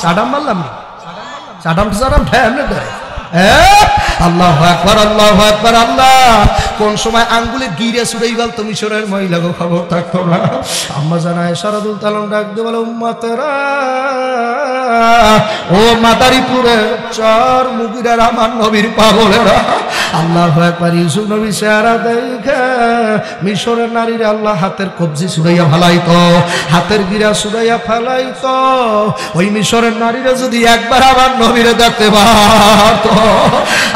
সাডাম মারলাম না, সাডাম ফ্যামিলি ধরে। আল্লাহু আকবার, আল্লাহু আকবার। আল্লাহ কোন সময় আঙ্গুলে গিরে ছুড়াই বলতো মিশরের মহিলাকে খবর থাকতো না। আম্মা জানা আয়েশা রাদিয়াল্লাহু তাআলা ডাক দিয়ে বলে, উম্মতেরা, ও মাদারীপুরের চর মুগিরার আমার নবীর পাগলেরা, আল্লাহু আকবার। ইউসুফ নবী চেহারা দেখে মিশরের নারীরা আল্লাহ হাতের কবজি ছুড়াইয়া ফেলাইতো, হাতের গিরা ছুড়াইয়া ফেলাইতো। ওই মিশরের নারীরা যদি একবার আমার নবীরে দেখতে পারত,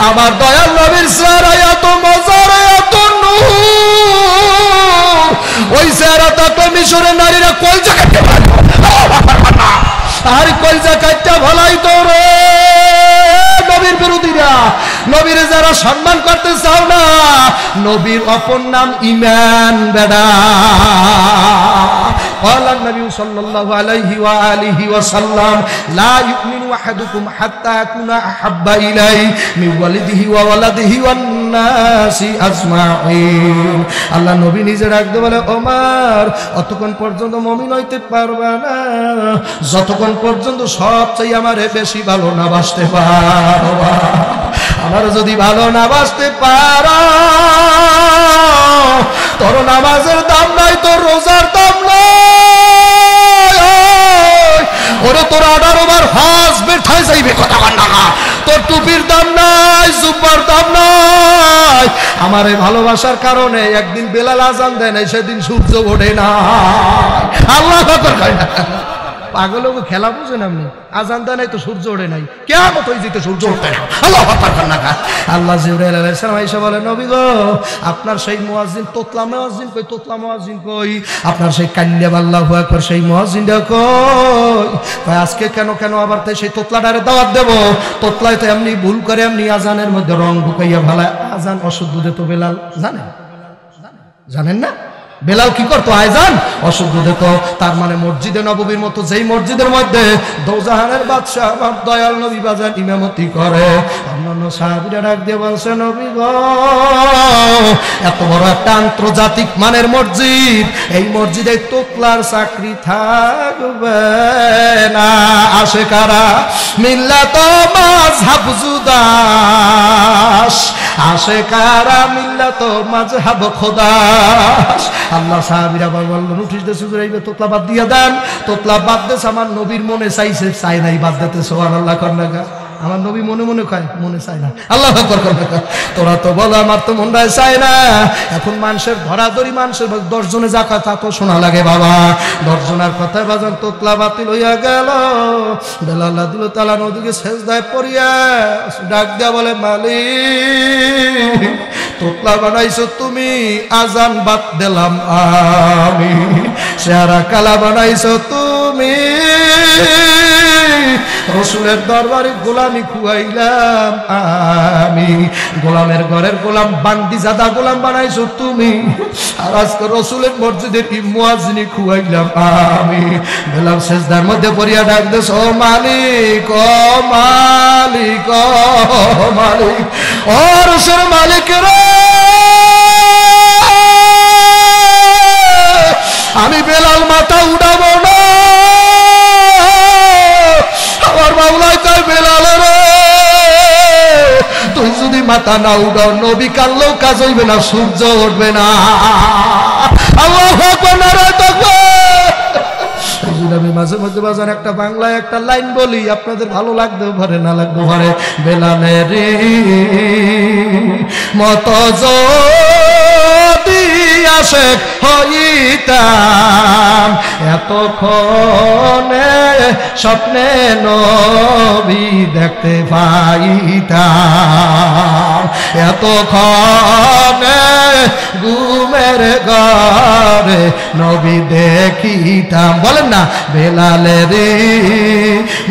আমার দয়াল নবীর চেহারা এত মজার, এত নূর, ওই চেহারাটা তো মিশরের নারীরা কলজা কাটতে পারত, আর কলজা কাটতে ফেলাইতো রে। নবীর বিরোধীরা, নবীর যারা সম্মান করতে চাও না, নবীর অপর নাম ঈমান বেডা। قال النبي صلى الله عليه وآله وسلم لا يؤمن أحدكم حتى يكون أحب إليه من والده وولده والناس أجمعين। আল্লাহ নবী নিজে ডাকতে বলে, ওমর, অতক্ষণ পর্যন্ত মুমিন হইতে পারবা না যতক্ষণ পর্যন্ত সবচেয়ে আমারে বেশি ভালো না বাসতে পারবা। আমার যদি ভালো না বাসতে পারো, তোর নামাজের দাম নাই, তোর রোজার দাম নাই, ওরে তোর 18 বার হজ বেঠায় যাইবে কথা বল না, তোর টুপির দাম নাই, জুব্বার দাম নাই। আমার এই ভালোবাসার কারণে একদিন বেলাল আজান দেয় নাই, সেদিন সূর্য ওঠে না। আল্লাহু আকবার কয় না, পাগল খেলা বুঝেন আপনি? আজান দেয় নাই তো সূর্য ওঠে নাই, কিয়ামত হয়ে যেতে সূর্য উঠতে না। আল্লাহু আকবার কয় না। আল্লাহ জিবরাইল আলাইহিস সালাম এসে বলে, নবী গো, আপনার সেই মুয়াজ্জিন তোতলা মুয়াজ্জিন কই? তোতলা মুয়াজ্জিন কই? আপনার সেই কাল্লাম আল্লাহু আকবার সেই মুয়াজ্জিনটা কই? কয় আজকে কেন আবার তাই সেই তোতলাটারে দাওয়াত দেব? তোতলায় তো এমনি ভুল করে, এমনি আজানের মধ্যে রং ঢুকাইয়া ভালা। আজান অশুদ্ধ দিত বেলাল, জানেন না? বেলাল কি করতো? আজান অশুদ্ধ দিত। তার মানে মসজিদে নববীর মতো যেই মসজিদের মধ্যে দোজাহানের বাদশা আমার দয়াল নবী বাজান ইমামতি করে, অন্যান্য সাহাবীরা ডাক দিয়ে বলছে, নবী গো, এত বড় একটা আন্তর্জাতিক মানের মসজিদ, এই মসজিদে তোতলার চাকরি থাকবে না। আসে কারা? মিল্লাত মাযহাব জুদাস, আসে কারা? মিল্লাত মাযহাব খোদাস। আল্লাহ সাহাবীরা বলল, নোটিশ দেশে যাইবে, তোতলা বাদ দিয়া দেন। তোতলা বাদ দেশ, আমার নবীর মনে চাইছে, চাই নাই, বাদ দিতে। সুবহানাল্লাহ কন্যা, আমার নবী মনে মনে কয়, মনে চায় না। আল্লাহু আকবার কন্যা, তোরা তো বলো আমার তো মনটাই চায় না। এখন মানুষের ধরাধরি, মানুষের 10 জনে যা কথা তো শোনা লাগে বাবা। 10 জনের কথায় বাজার তোতলা বাতিল হইয়া গেল। বেলাল রাদিয়াল্লাহু তাআলা নদীকে সেজদায় পড়িয়া ডাক দিয়া বলে, মালিক, তোতলা বানাইছো তুমি, আজান বাদ দিলাম আমি। চেহারা কালা বানাইছো তুমি, রসুলের দরবারে গোলামি খুয়াইলাম আমি। গোলামের ঘরের গোলাম, বান্দি জাদা গোলাম বানাইছো তুমি, আর আজকে রসুলের মসজিদের মুয়াজ্জিনি খুয়াইলাম আমি। বেলাল সেজদার মধ্যে পড়িয়া ডাক দেশ, ও মালিক, ও মালিক, ও মালিক, ও রসুল মালিক রে, আমি বেলাল মাথা উঠাবো না। আমার মাওলাই কয়, বেলাল রে, তুই যদি মাথা না উঠাও, নবী কানলেও কাজ হইবে না, সূর্য উঠবে না। আল্লাহু আকবার, নারায়ে তাকবীর। আমি মাঝে মধ্যে বাজার একটা বাংলায় একটা লাইন বলি, আপনাদের ভালো লাগতেও পারে, না লাগতেও পারে। বেলালের মতো যদি আশেক হইতাম, এতক্ষণে স্বপ্নে নবী দেখতে পাইতাম, এতক্ষণে ঘুমের ঘরে নবী দেখিতাম। বলেন না, বেলালের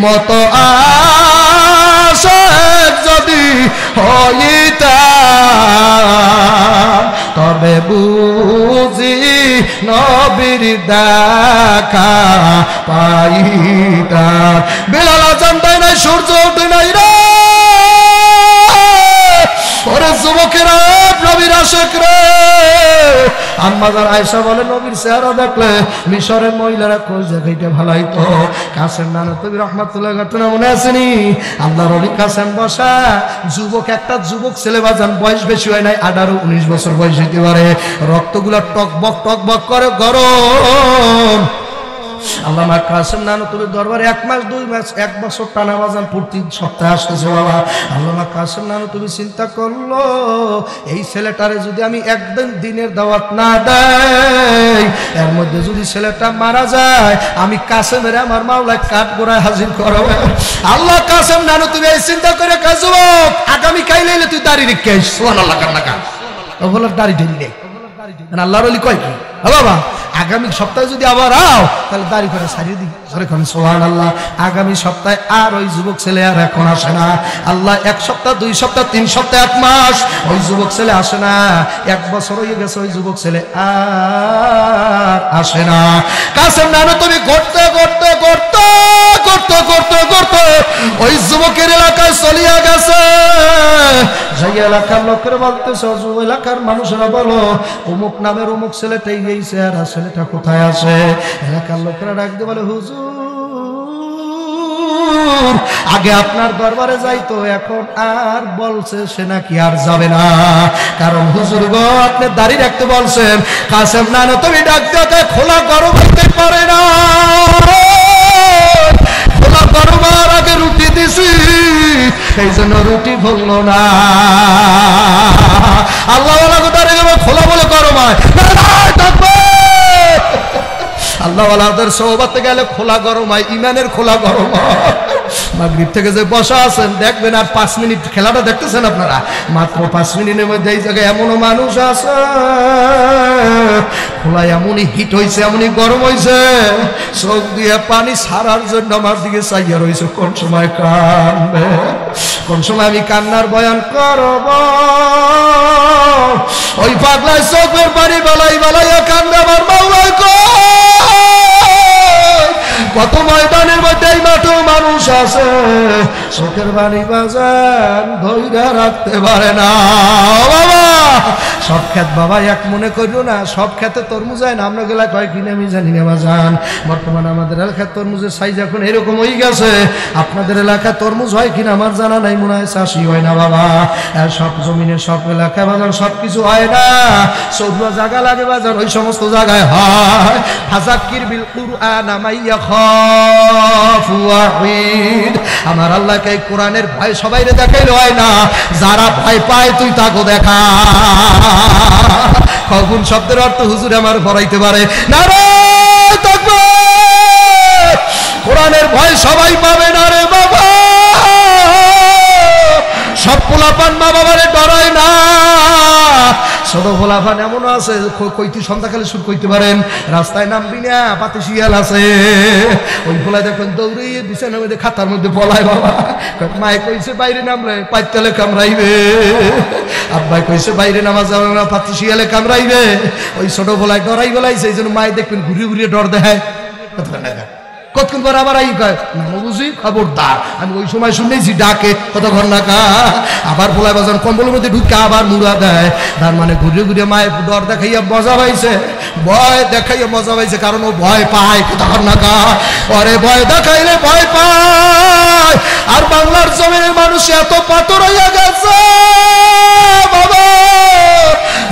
মতো আশেক যদি হইতাম তবে বুঝি নবীর দেখা পাইতাম। বেলাল আজান দেয় নাই, সূর্য ওঠে নাই রে ওরে যুবকেরা, নবীর আশিক রে। আম্মা জান আয়েশা বলে নবীর চেহারা দেখলে মিশরের মহিলারা কই জায়গাটা ভালাই তো। কাসেম নানা তবি রহমাতুল্লাহ ঘটনা মনে আসেনি? আল্লাহর ওলি কাসেম বসা যুবক, একটা যুবক ছেলে বাজান, বয়স বেশি হয় নাই, 18-19 বছর বয়স হইতে পারে। রক্তগুলা টকবক করে গরম। আল্লামা কাসেম নানুতুবির দরবারে 1 মাস 2 মাস 1 বছর টানা বাজান প্রতি সপ্তাহে আসতেছে বাবা। আল্লামা কাসেম নানুতুবি চিন্তা করলো এই ছেলেটারে যদি আমি একদিন দিনের দাওয়াত না দেই, এর মধ্যে যদি ছেলেটা মারা যায়, আমি কাসেমের আমার মাওলায় কাঠ গোড়ায় হাজির করব। আল্লাহ কাসেম নানুতুবি এই চিন্তা করে কাজুক আগামী কাইলে তুই দাড়ি রেখে আইস। সুবহানাল্লাহ কান্নাকা ও বলে দাড়ি ঢেলি নেই। আল্লাহর ওলি কয় কি বাবা, আগামী সপ্তাহে যদি আবার আও তাহলে দাড়ি করে সারিয়ে দিই। সুবহানাল্লাহ। আগামী সপ্তাহে আর ওই যুবক ছেলে আর এখন আসে না। আল্লাহ 1 সপ্তাহ 2 সপ্তাহ 3 সপ্তাহ 1 মাস ওই যুবক ছেলে আসে না। 1 বছর হয়ে গেছে ওই যুবক ছেলে আর আসে না। কাসেম নানুতুবি করতে করতে করতে করতে করতে করতে ওই যুবকের এলাকায় চলিয়া গেছে। সেই এলাকার লোকের বলতেছে, ওই এলাকার মানুষেরা বলো অমুক নামের অমুক ছেলেটাই গেছে, আর ছেলেটা কোথায় আছে? এলাকার লোকেরা ডাকতে বলে হুজুর আগে আপনার দরবারে যাইতো, এখন আর বলছে সে নাকি আর যাবে না। কারণ হুজুর গো আপনি দাড়ি রাখতে বলছেন। কাসেম নানুতুবি ডাকতে খোলা গরম হইতে পারে না, খোলা গরম আর আগে রুটি দিছি এই জন্য রুটি ভুললো না। আল্লাহ খোলা বলে গরম হয়, আল্লাহ ওয়ালাদের সোহবতে গেলে খোলা গরম হয়, ইমানের খোলা গরম হয়। মাগরিব থেকে যে বসা আছেন দেখবেন আর 5 মিনিট খেলাটা দেখতেছেন আপনারা, মাত্র 5 মিনিটের মধ্যে এই জায়গায় এমনও মানুষ আছে খোলা এমনই হিট হয়েছে, এমনই গরম হয়েছে, চোখ দিয়ে পানি ছাড়ার জন্য আমার দিকে চাইয়া রয়েছে। কোন সময় কানবে, কোন সময় আমি কান্নার বয়ান করব। ওই পাগলায় চোখের পানি বালাই বালাইয়া কান্দে আমার মাওলায় কত ময়দানের মধ্যে এই মাঠেও মানুষ আছে চোখের পানি বাজান ধৈর্য রাখতে পারে না। বাবা সব ক্ষেত বাবা এক মনে করিও না, সব ক্ষেতে তরমুজ হয় না। আমরা গেলা কয় কিনে আমি জানি না বাজান। বর্তমানে আমাদের এলাকায় তরমুজের সাইজ এখন এরকম হয়ে গেছে। আপনাদের এলাকায় তরমুজ হয় কিনা আমার জানা নাই, মনে হয় চাষি হয় না বাবা। সব জমিনে সব এলাকায় বাজার সব কিছু হয় না, সৌদুয়া জায়গা লাগে বাজার, ওই সমস্ত জায়গায় হয়। ফাযাক্কির বিল কুরআন মাইয়া খাফু ওয়াঈদ। আমার আল্লাহকে এই কোরআনের ভয় সবাইরে দেখাইলে হয় না, যারা ভয় পায় তুই তাকে দেখা। কখন শব্দের অর্থ হুজুর আমার ভরাইতে পারে না রে তাকবীর। কোরআনের ভয় সবাই পাবে না রে বাবা। সব পোলাপান মা বাবারে ডরায় না। ছোট পোলাপান এমন আছে কইতে সন্ধ্যাকালে শুরু করতে পারেন, রাস্তায় নামবি না পাতে শিয়াল আছে, ওই পোলায় দেখেন দৌড়িয়ে বিছানার মধ্যে খাতার মধ্যে পলায় বাবা। মায়ে কইছে বাইরে নামলে পাইতালে কামড়াইবে, আব্বাই কইছে বাইরে নামা যাবে না পাতে শিয়ালে কামড়াইবে। ওই ছোট পোলায় ডরাই বেলাইছে, এই জন্য মায়ে দেখবেন ঘুরিয়ে ঘুরিয়ে ডর দেখায়। কতক্ষণ পর আবার আই কয় না বুঝি খবরদার। আমি ওই সময় শুনেছি ডাকে কতক্ষণ না কা, আবার পোলায় বাজান কম্বলের মধ্যে ঢুকে আবার মুড়া দেয়। তার মানে ঘুরিয়ে ঘুরিয়ে মায়ের ডর দেখাইয়া মজা পাইছে, ভয় দেখাইয়া মজা পাইছে, কারণ ও ভয় পায় কতক্ষণ না কা। পরে ভয় দেখাইলে ভয় পায়। আর বাংলার জমিনের মানুষ এত পাথর হইয়া গেছে বাবা,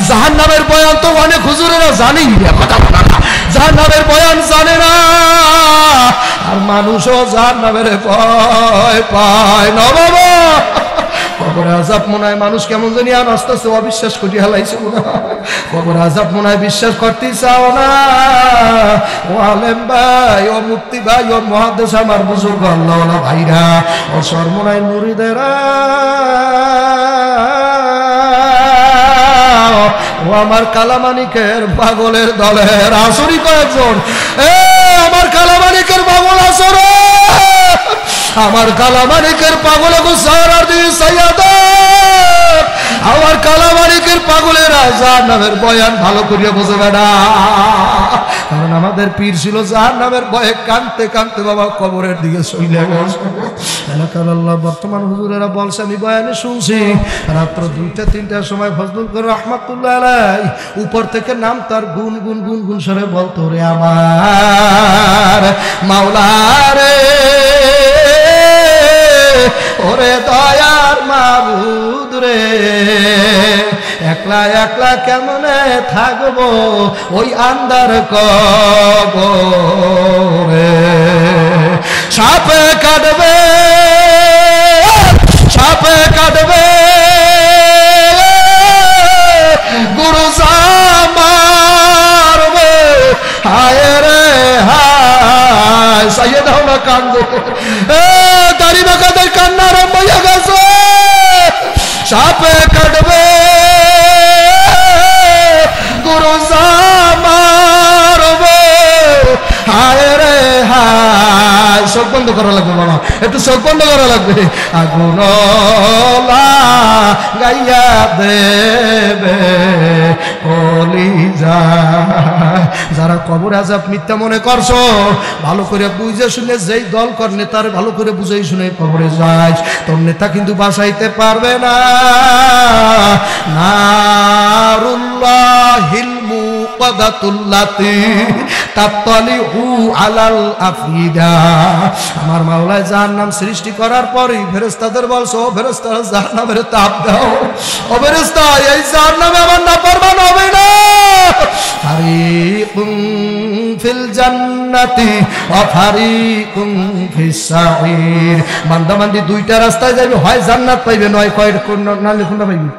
জাহান্নামের বয়ান তো অনেক হুজুরেরা জানেই না, কথা বলা না, জাহান্নামের বয়ান জানে না। আর মানুষও জাহান্নামের ভয় পায় না বাবা। কবরে আযাব মনে হয় মানুষ কেমন জানি আর আস্তে আস্তে অবিশ্বাস করি হালাইছে মনে হয়। কবরে আযাব মনে হয় বিশ্বাস করতে চাও না। ও আলেম ভাই, ও মুফতি ভাই, ও মুহাদ্দিস আমার বুজুর্গ আল্লাহওয়ালা ভাইরা, ও সরমনাই মুরিদেরা, ও আমার কালামানিকের পাগলের দলের আসরি কয়েকজন, আমার কালামানিকের পাগল আসর আমার কালামানিকের পাগল গো সারাদি সাইয়াদা আমার কালামানিকের পাগলেরা জাহান্নামের বয়ান ভালো করিয়া বোঝে না কারণ আমাদের পীর ছিল জাহান্নামের ভয়ে কাঁদতে কাঁদতে বাবা কবরের দিকে চলে গেছে এলাকার আল্লাহ বর্তমান হুজুরেরা বলছে আমি বয়ানে শুনছি রাত্র 2টা 3টার সময় ফজলুল করিম রাহমাতুল্লাহ আলাইহি উপর থেকে নাম তার গুন গুন গুন গুন সরে বলতো রে আমার মাওলা রে ওরে দয়ার মাবুদ রে একলা একলা কেমনে থাকবো ওই আন্ধার কবরে সাপে কাটবে গুরু মারবে হায় রে হায় সাইয়ে দাও না কান্দ দাড়ি বাঁকাদের কান্না আরম্ভ হয়ে গেছে সাপে কাটবে গুরু মারবে হায় রে হায় চোখ বন্ধ করা লাগবে বাবা একটু চোখ বন্ধ করা লাগবে আগুন গাইয়া দেবে কলিজা যারা কবর আযাব মিথ্যা মনে করছো ভালো করে বুঝে শুনে যেই দল কর নেতার ভালো করে বুঝে শুনে কবরে যায় তোর নেতা কিন্তু বাঁচাইতে পারবে না নারুল্লাহিল মুকাদাতুল্লাতি তাতালিহু আলাল আফিদা আমার মাওলায় জাহান্নাম সৃষ্টি করার পরেই ফেরেশতাদের বলছো ফেরেশতারা জাহান্নামের তাপ দাও ও ফেরেশতা এই জাহান্নামে আমার নাফরমান হবে না ফারিকুম ফিল জান্নাতি ওয়া ফারিকুম ফিস সাঈর বান্দা বান্দি দুইটা রাস্তায় যাবে হয় জান্নাত পাইবে নয় কয় নালে কোনটা পাইবে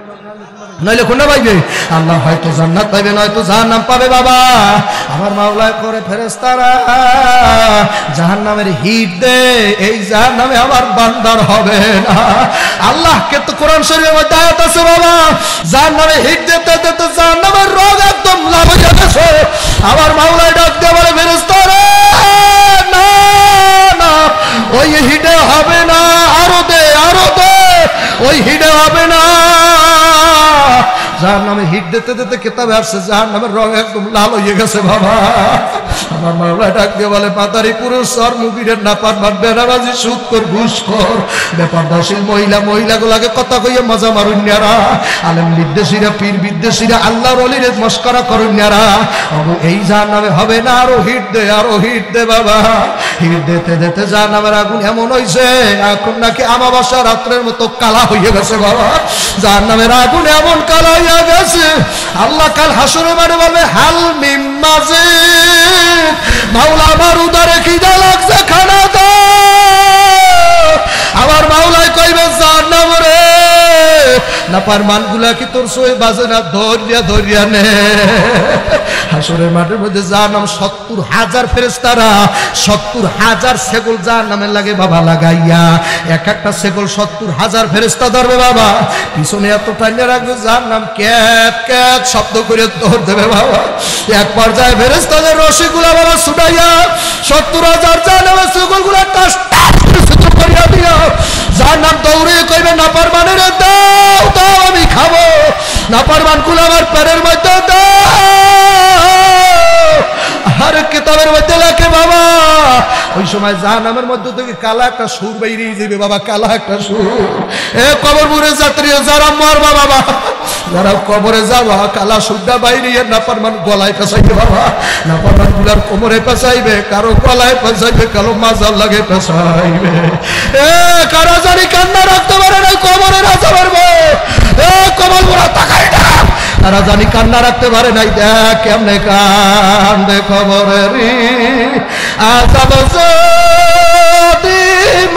নইলে কোনটা পাইবে আল্লাহ হয়তো জান্নাত পাইবে নয়তো জাহান্নাম পাবে বাবা আমার মাওলায় করে ফেরেশতারা জাহান্নামের হিট দে এই জাহান্নামে আমার বান্দার হবে না আল্লাহকে তো কোরআন শরীফের মধ্যে আয়াত আছে বাবা জাহান্নামে হিট দিতে দিতে জাহান্নামের রোগ একদম লাভ হয়ে গেছে আমার মাওলায় ডাক দিয়ে বলে ফেরেশতারা না না ওই হিটে হবে না আরো দে ওই হিটে হবে না জাহান্নামে হিট দিতে দিতে কিতাবে আসছে জাহান্নামের রং একদম লাল হয়ে গেছে বাবা আমার মাওলা ডাক দিয়ে বলে পাতারি পুরুষ সর মুগিরের নাপারমান বেনামাজি সুদখোর ঘুষখোর বেপরদাশীল মহিলাগুলাকে কথা কইয়া মজা মারুন্যারা আলেম বিদ্বেষীরা পীর বিদ্বেষীরা আল্লাহর ওলিরে মস্করা করুন্যারা এই জাহান্নামে হবে না আরো হিট দে বাবা হিট দিতে দিতে জাহান্নামের আগুন এমন হইছে এখন নাকি আমাবাসা রাত্রের মতো কালা হয়ে গেছে বাবা জাহান্নামের আগুন এমন কালা হয়ে গেছে আল্লাহ কাল হাসরে মারে বলবে হাল মিম মাজিদ মাওলা আমার উদারে খিদা লাগছে খানা দাও আমার মাওলাই কইবে জাহান্নাম রে নাফরমান গুলা কি তোর সই বাজে না ধরিয়া নে হাসরের মাঠের মধ্যে জাহান্নাম ৭০,০০০ ফেরেশতারা ৭০,০০০ সেগল জাহান্নামের লাগে বাবা লাগাইয়া এক একটা সেগল ৭০,০০০ ফেরেশতা ধরবে বাবা পিছনে এত টাইনে রাখবে জাহান্নাম ক্যাট ক্যাট শব্দ করে দৌড় দেবে বাবা এক পর্যায়ে ফেরেশতাদের রশিগুলা বাবা ছুটাইয়া ৭০,০০০ জাহান্নামের সেগলগুলা টাস টাস করে করিয়া দিয়া জাহান্নাম দৌড়ে কইবে নাফরমানের দাও দাও আমি খাবো নাফরমান গুলা আমার পেটের মধ্যে দাও আর কিতাবের মধ্যে লেখে বাবা ওই সময় জাহান্নামের মধ্যে থেকে কালা একটা সুর বেরিয়ে যাবে বাবা কালা একটা সুর এ কবরপুরে যাত্রী যারা মরবা বাবা যারা কবরে যাবা কালা সুরটা বাইরে নাফরমান গলায় পেঁচাইবে বাবা নাফরমান গুলার কোমরে পেঁচাইবে কারো গলায় পেঁচাইবে কারো মাজার লাগে পেঁচাইবে এ কারা জানি কান্না রাখতে পারে না কবরে রাজা পারবো এ কবর গুলা তাকাই না তারা জানি কান্না রাখতে পারে নাই দেখ কেমনে কান্দে খবরের আজাব যদি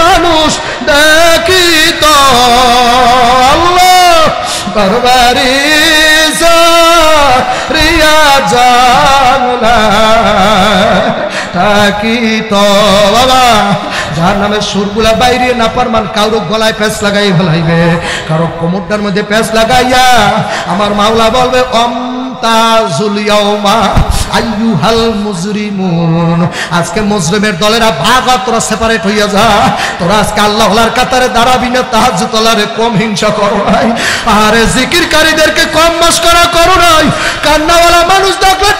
মানুষ দেখি তো আল্লাহ বারবারি রিয়া জানলা তাকি তো বাবা জাহান্নামের সুরগুলা বাইরে নাফরমান কারো গলায় প্যাঁচ লাগাই ফেলাইবে কারো কোমরটার মধ্যে প্যাঁচ লাগাইয়া আমার মাওলা বলবে তাজুল ইয়াউমা আইয়ুহাল মুজরিমুন, আজকে মুজরিমের দলেরা ভাগ হ, তোরা সেপারেট হইয়া যা। তোরা আজকে আল্লাহ ওয়ালার কাতারে দাঁড়াবি না, তাহাজ্জুদ ওয়ালারে কম হিংসা করো নাই, আরে জিকিরকারীদেরকে কম মস্করা করো নাই, কান্নাওয়ালা মানুষ দেখলে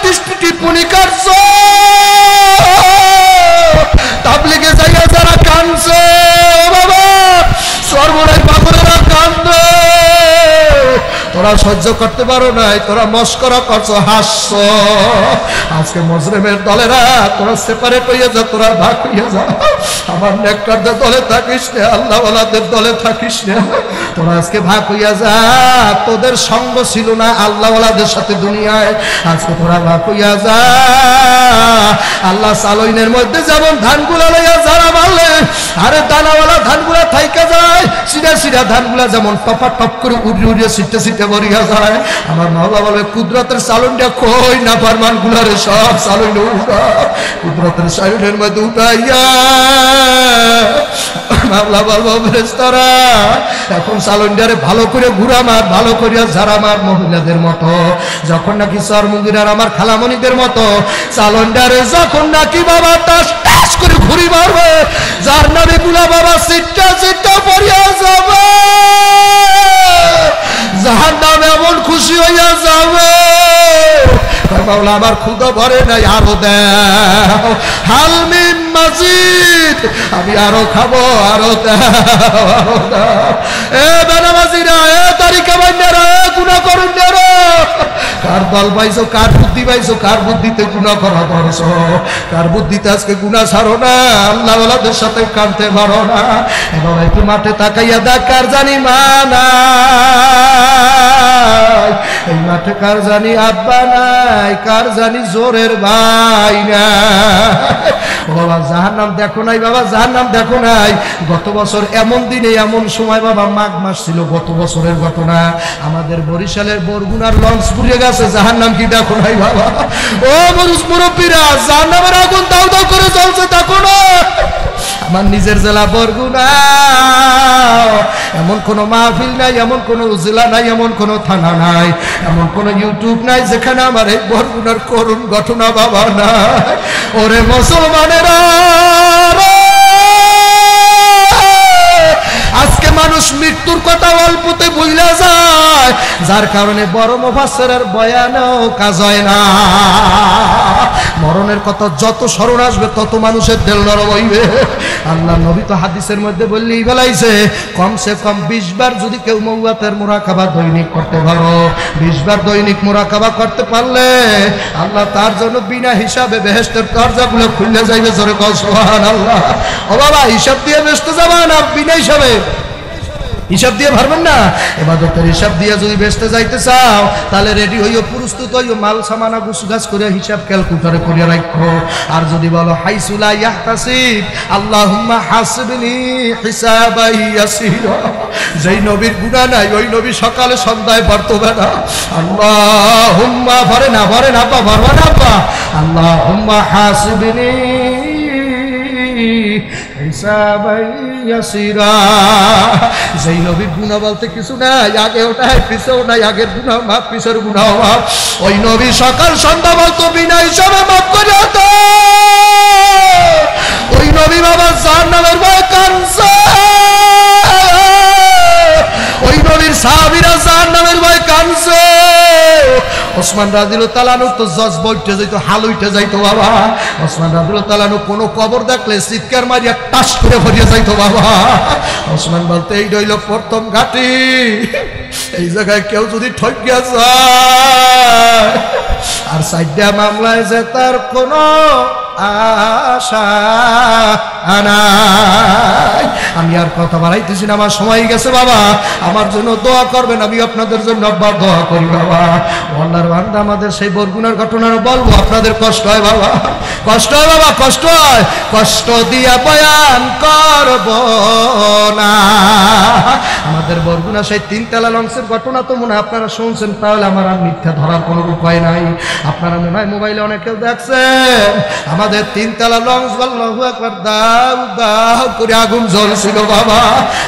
টিপনি কাটছো, তাবলিগে যাইয়া যারা কানছে বাবা, সর্বনাশ পাগলেরা কান্দে, তোরা সহ্য করতে পারো নাই, তোরা মস্করা করছো, হাসছো। আজকে মুজরিমের দলেরা তোরা সেপারেট হইয়া যা, তোরা ভাগ হইয়া যা। আমার নেককারদের দলে থাকিস না, আল্লাহ ওয়ালাদের দলে থাকিস না, তোরা আজকে ভাগ হইয়া যা। তোদের সঙ্গ ছিল না আল্লাহ ওয়ালাদের সাথে দুনিয়ায়, আজকে তোরা ভাগ হইয়া যা। আল্লাহ সালইনের মধ্যে যেমন ধানগুলা লইয়া যারা মারলে, আরে দানাওয়ালা ধানগুলা থাইকা যায়, সিধা সিধা ধানগুলা যেমন টপা টপ করে উড়িয়ে উড়িয়ে ছিটতে ছিটতে বরিয়া যায়। আমার মাওলা বলে কুদরতের সালনটা কই, না ফারমান গুলারে সব সালন উঠা, কুদরতের সালনের মধ্যে উঠাইয়া মাওলা বলবো ফেরেশতারা এখন সালনটারে ভালো করে ঘুরা মার, ভালো করিয়া ঝাড়া মার, মহিলাদের মতো যখন নাকি সরমুগিরার আমার খালামণিদের মতো সালনটারে যখন নাকি বাবা টাস টাস করে ঘুরি মারবে, যার নামে গুলা বাবা সিটটা সিটটা পড়িয়া যাবে, জাহান্নাম এমন খুশি হইয়া যাবে, মাওলা আমার ক্ষুধা ভরে নাই, আরো দাও, হালমিন মাজিদ, আমি আরো খাবো, আরো দাও, আরো দাও। এ বেনামাজিরা, এ তারিকা বান্যারা, এ গুনাহ করুনরা, কার দল পাইছো, কার বুদ্ধি পাইছো, কার বুদ্ধিতে গুনাহ করা ধরছো, কার বুদ্ধিতে আজকে গুনাহ ছাড়ো না, আল্লাহ ওয়ালাদের সাথে কাঁদতে পারো না। এবং একটু মাঠে তাকাইয়া দেখ, কার জানি মা নাই, এই মাঠে কার জানি আব্বা নাই, কার জানি জোরের ভাই নাই। বাবা জাহান্নাম দেখো নাই, বাবা জাহান্নাম দেখো নাই। গত বছর এমন দিনে এমন সময় বাবা মাঘ মাস ছিল, গত বছরের ঘটনা, আমাদের বরিশালের বরগুনার লঞ্চ পুড়িয়ে গেছে, জাহান্নাম কি দেখো নাই বাবা? ও মরুষ মুরব্বীরা, জাহান্নামের আগুন দাউ দাউ করে জ্বলছে, দেখো না? আমার নিজের জেলা বরগুনা, এমন কোন মাহফিল নাই, এমন কোন জেলা নাই, এমন কোন থানা নাই, এমন কোন ইউটিউব নাই যেখানে আমার এই বরগুনার করুণ ঘটনা বাবা নাই। ওরে মুসলমানেরা, আজকে মানুষ মৃত্যুর কথা অল্পতে ভুলে যায়, যার কারণে বড় মুফাসসিরের বয়ানও কাজ হয় না। মরণের কথা যত স্মরণ আসবে তত মানুষের দিল নরম হইবে। আল্লাহ নবী তো হাদিসের মধ্যে বললেই ফেলাইছে, কমসে কম 20 বার যদি কেউ মওয়াতের মুরাকাবা দৈনিক করতে পারো, 20 বার দৈনিক মুরাকাবা করতে পারলে আল্লাহ তার জন্য বিনা হিসাবে বেহেশতের দরজাগুলো খুলে যাইবে। জোরে কও সুবহানাল্লাহ। ও বাবা, হিসাব দিয়ে বেহেশতে যাবা না বিনা হিসাবে? হিসাব দিয়ে পারবেন না? ইবাদতের হিসাব দিয়ে যদি বেহেশতে যাইতে চাও তাহলে রেডি হইও, প্রস্তুত হইও, মাল সামানা গুছগাছ করে হিসাব ক্যালকুলেটরে করে রাখো। আর যদি বলো হাইসুলা ইয়াহতাসিব, আল্লাহুম্মা হাসিবনি হিসাবাই ইয়াসিরা, যেই নবীর গুনাহ নাই ওই নবী সকালে সন্ধ্যায় পারতবে না। আল্লাহুম্মা ভরে না, ভরে না আব্বা, ভরবা না আব্বা, আল্লাহুম্মা হাসিবনি হিসাবাই ইয়াসিরা। যেই নবীর গুনাহ বলতে কিছু নাই, আগেও নাই পিছেও নাই, আগের গুনাহ মাফ, পিছের গুনাহ মাফ, ওই নবী সকাল সন্ধ্যা বলতো বিনা হিসাবে মাফ করে দাও। ওই নবী বাবা জাহান্নামের ভয়ে কাঁদছে, ওই নবীর সাহাবীরা জাহান্নামের ভয়ে কাঁদছে। ওসমান রাদিয়াল্লাহু তাআলা আনহু তো জজবা উঠে যাইত, হাল উঠে যাইতো বাবা। ওসমান রাদিয়াল্লাহু তাআলা আনহু কোনো কবর দেখলে চিৎকার মারিয়া টাস করে ভরিয়ে যাইতো বাবা। ওসমান বলতে, এই রইল প্রথম ঘাটি, এই জায়গায় কেউ যদি ঠকিয়া যায় আর সাইডা মামলায় যে তার কোনো আশা নাই। আমি আর কথা বাড়াইতেছি না, আমার সময় গেছে বাবা। আমার জন্য দোয়া করবেন, আমি আপনাদের জন্য আবার দোয়া করি বাবা। আল্লাহর বান্দা, আমাদের সেই বরগুনার ঘটনা বলবো, আপনাদের কষ্ট হয় বাবা, কষ্ট হয় বাবা, কষ্ট হয়, কষ্ট দিয়া বয়ান করব না। আমাদের বরগুনা সেই 3 তলা লঞ্চের ঘটনা তো মনে হয় আপনারা শুনছেন, তাহলে আমার আর মিথ্যা ধরার কোনো উপায় নাই। আপনারা মনে হয় মোবাইলে অনেকেও দেখছেন আমাদের 3 তলা লঞ্চ, আল্লাহু আকবার, দাউ দাউ করে আগুন জ্বলছিল বাবা।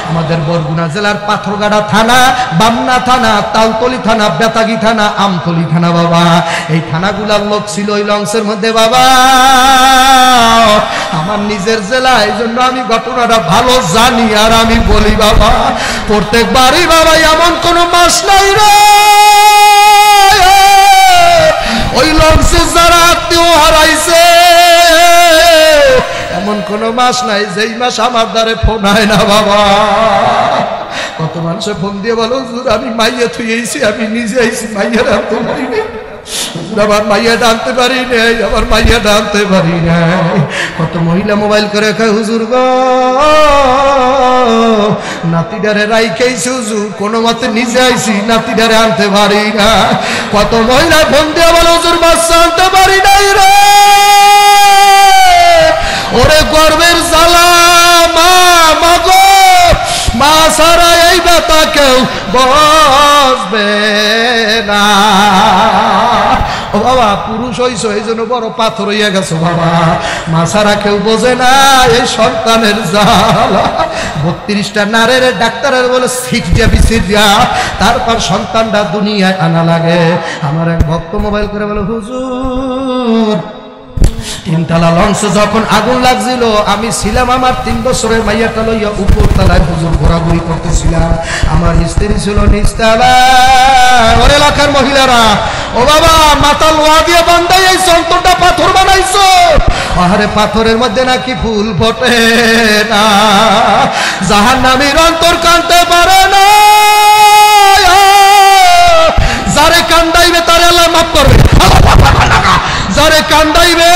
আমাদের বরগুনা জেলার পাথরগাড়া থানা, বামনা থানা, তালতলি থানা, বেতাগী থানা, আমতলি থানা বাবা, এই থানাগুলার লোক ছিল ওই লঞ্চের মধ্যে বাবা। আমার নিজের জেলা, এই জন্য আমি ঘটনাটা ভালো জানি। আর আমি বলি বাবা, প্রত্যেকবারই বাবা এমন কোন মাস নাই রে ওই লঞ্চে যারা আত্মীয় হারাইছে, এমন কোন মাস নাই যেই মাস আমার দ্বারে ফোন হয় না বাবা। কত মানুষে ফোন দিয়ে বলো হুজুর আমি মাইয়া থুয়েছি, আমি নিজে আইছি, মাইয়া আনতে পারি না, আমার মাইয়া ডানতে পারি নাই, আমার মাইয়া ডানতে পারি নাই। কত মহিলা মোবাইল করে কয় হুজুর গো নাতিডারে রাইখাইছি হুজুর, কোনো মতে নিজে আইছি, নাতিডারে আনতে পারি না। কত মহিলা ফোন দিয়ে বলো হুজুর বাচ্চা আনতে পারি নাই রে, ওরে গর্বের জ্বালা মা, মাগো মা সারা এই ব্যথা কেউ বসবে না। ও বাবা পুরুষ হইছো এই জন্য বড় পাথর হইয়া গেছো বাবা, মা সারা কেউ বোঝে না এই সন্তানের জ্বালা। 32টা নারের ডাক্তারের বলে সিট দিয়া বিছিট দিয়া তারপর সন্তানটা দুনিয়ায় আনা লাগে। আমার এক ভক্ত মোবাইল করে বলে হুজুর 3 তলা লঞ্চে যখন আগুন লাগছিল, আমি ছিলাম আমার 3 বছরের মাইয়াটা লইয়া উপর তলায় হুজুর ঘোরাঘুরি করতেছিলাম, আমার স্ত্রী ছিল নিচতলায়। ওর এলাকার মহিলারা ও বাবা মাথা লোহা দিয়ে বান্ধাই এই অন্তরটা পাথর বানাইছো, আরে পাথরের মধ্যে নাকি ফুল ফোটে না, জাহান্নামীর অন্তর কাঁদতে পারে না, যারে কান্দাইবে তারে আল্লাহ মাফ করবে, যারে কান্দাইবে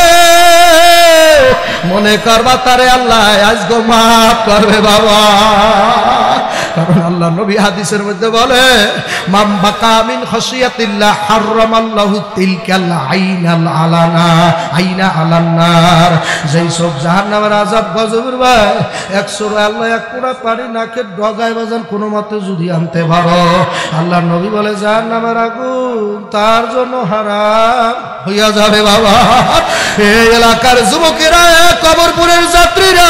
মনে করবা তারে আল্লাহ আজকে মাফ করবে বাবা। কারণ আল্লাহ নবী হাদিসের মধ্যে বলে মান বাকা মিন খাশিয়াতিল্লাহ হারামাল্লাহু তিলকাল আইনাল আলানা আইনা আলান নার। যেই সব জাহান্নামের আযাব গজবের ভাই 100 আল্লাহ এক পুরা পানি নাকের ডগায় বাজান কোনো মতে যদি আনতে পারো, আল্লাহ নবী বলে জাহান্নামের আগুন তার জন্য হারাম হইয়া যাবে বাবা। এই এলাকার যুবকেরা, কবরপুরের যাত্রীরা,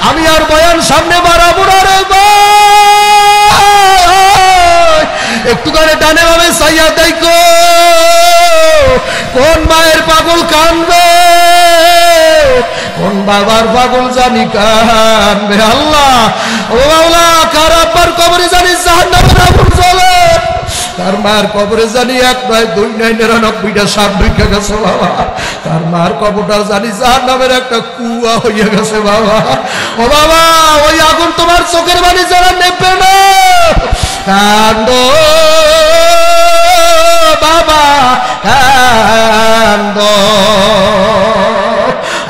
আমি আর বয়ান সামনে বাড়াবো না রে একটুখানি ডানে ভাবে সাইয়া দেখো কোন মায়ের পাগল কানবে, কোন বাবার পাগল জানি কানবে। আল্লাহ ও আল্লাহ কার আব্বার কবরে জানি জাহান্নামের আগুন জ্বলে, তার মার কবরে জানি 1 নয় 2 নয় 99টা সাপ ঢুকে গেছে বাবা, তার মার কবরটা জানি জাহান্নামের একটা কুয়া হইয়া গেছে বাবা। ও বাবা ওই আগুন তোমার চোখের বাণী যারা নেবে না, কান্দো বাবা কান্দো।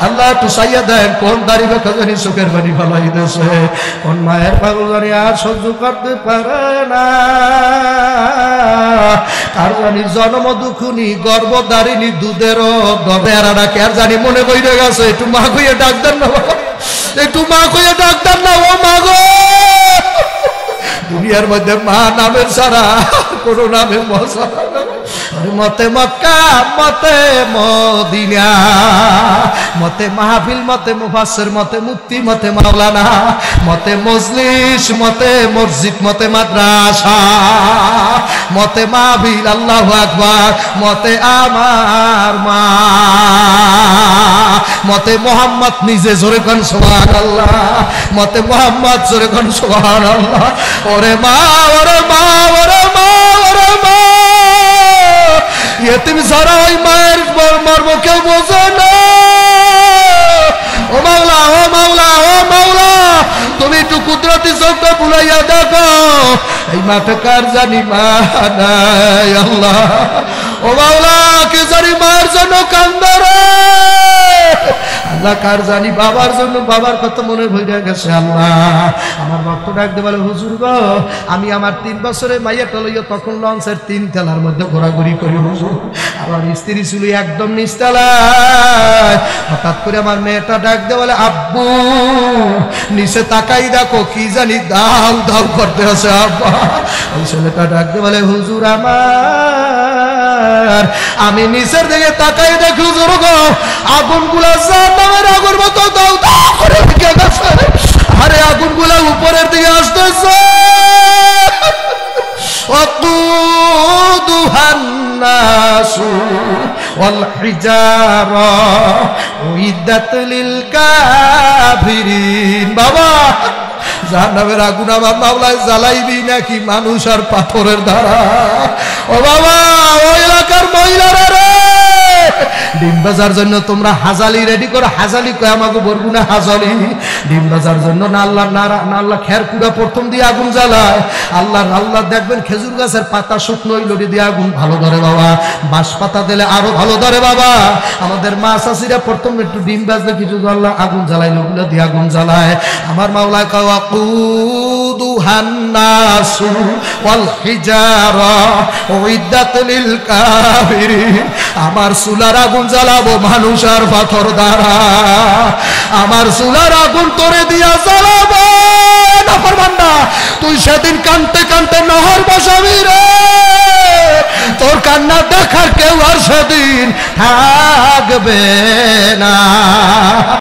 আল্লাহ একটু চাইয়া দেন কোন দাড়ি বেঁকা জানি চোখের বাণী ভালাই দেশে, কোন মায়ের পাগল জানি আর সহ্য করতে পারে না, আর জানি জন্ম দুখুনি গর্ভধারিণী দুধেরও দবেরা কে আর জানি মনে কইরে গেছে, একটু মা কইয়া ডাক দেন না বাবা, একটু মা কইয়া ডাক দেন না ও মা গো। দুনিয়ার মধ্যে মা নামের ছাড়া কোনো নামে মজা, মতে মক্কা মতে মদিনা, মতে মাহফিল, মতে মুফাসসির, মতে মুফতি, মতে মাওলানা, মতে মজলিস, মতে মসজিদ, মতে মাদ্রাসা, মতে মাহফিল, আল্লাহু আকবার, মতে আমার মা, মতে মোহাম্মদ নিজে জোরে কোন সুবহানাল্লাহ, মতে মোহাম্মদ জোরে কোন সুবহানাল্লাহ। ওরে মা ওরে মা ওরে মা ওরে মা, এতিম ছাড়া ওই মায়ের মর্ম কেউ বোঝে না। ও মাওলা ও মাওলা ও মাওলা, তুমি একটু কুদরতি চোখটা বুলাইয়া দেখো এই মাঠে কার জানি মা নাই আল্লাহ। ও মাওলা কে জানি মায়ের জন্য কান্দে রে আল্লাহ, কার জানি বাবার জন্য বাবার কত মনে ভইরা গেছে আল্লাহ। আমার ভক্ত ডাকতে বলে হুজুর গো আমি আমার 3 বছরের মাইয়াটা লইয়া তখন লঞ্চের 3 তলার মধ্যে ঘোরাঘুরি করি হুজুর, আমার স্ত্রী ছিল একদম নিচতলায়, হঠাৎ করে আমার মেয়েটা ডাক দিয়ে বলে, আব্বু নিচে তাকাই দেখো কি জানি দাউ দাউ করতে আছে আব্বা। ওই ছেলেটা ডাক দিয়ে বলে, হুজুর আমার আমি নিচের দিকে তাকাই দেখি হুজুর গো আগুনগুলা জাহান্নামের আগুন মতো দাউ দাউ করে দিকে গেছে। আরে আগুনগুলা উপরের দিকে আসতেছে। وقودها الناس والحجارة أعدت للكافرين বাবা জাহান্নামের আগুন আমার মাওলায় জ্বালাইবি নাকি মানুষ আর পাথরের দ্বারা? ও বাবা ওই এলাকার মহিলারা রে, ডিম বাজার জন্য তোমরা হাজালি রেডি করো। হাজালি কয় আমাকে বলবো না, হাজালি ডিম বাজার জন্য না আল্লাহ না আল্লাহ খের কুড়া প্রথম দিয়ে আগুন জ্বালায়। আল্লাহ দেখবেন খেজুর গাছের পাতা শুকনো লড়ি দিয়ে আগুন ভালো ধরে বাবা, বাঁশ পাতা দিলে আরো ভালো ধরে বাবা। আমাদের মা চাষিরা প্রথম একটু ডিম বাজলে কিছু আল্লাহ আগুন জ্বালায়, লোকগুলো দিয়ে আগুন জ্বালায়। আমার মাওলা কওয়া কুদুহান নাসু ওয়াল হিজারা উইদ্দাত লিল কাফিরিন। আমার চুলার আগুন জ্বালাবো মানুষ আর পাথর দ্বারা, আমার চুলার আগুন তোরে দিয়া জ্বালাবো। নাফরমান্না তুই সেদিন কানতে কানতে নহর বসাবি রে, তোর কান্না দেখার কেউ আর সেদিন থাকবে না।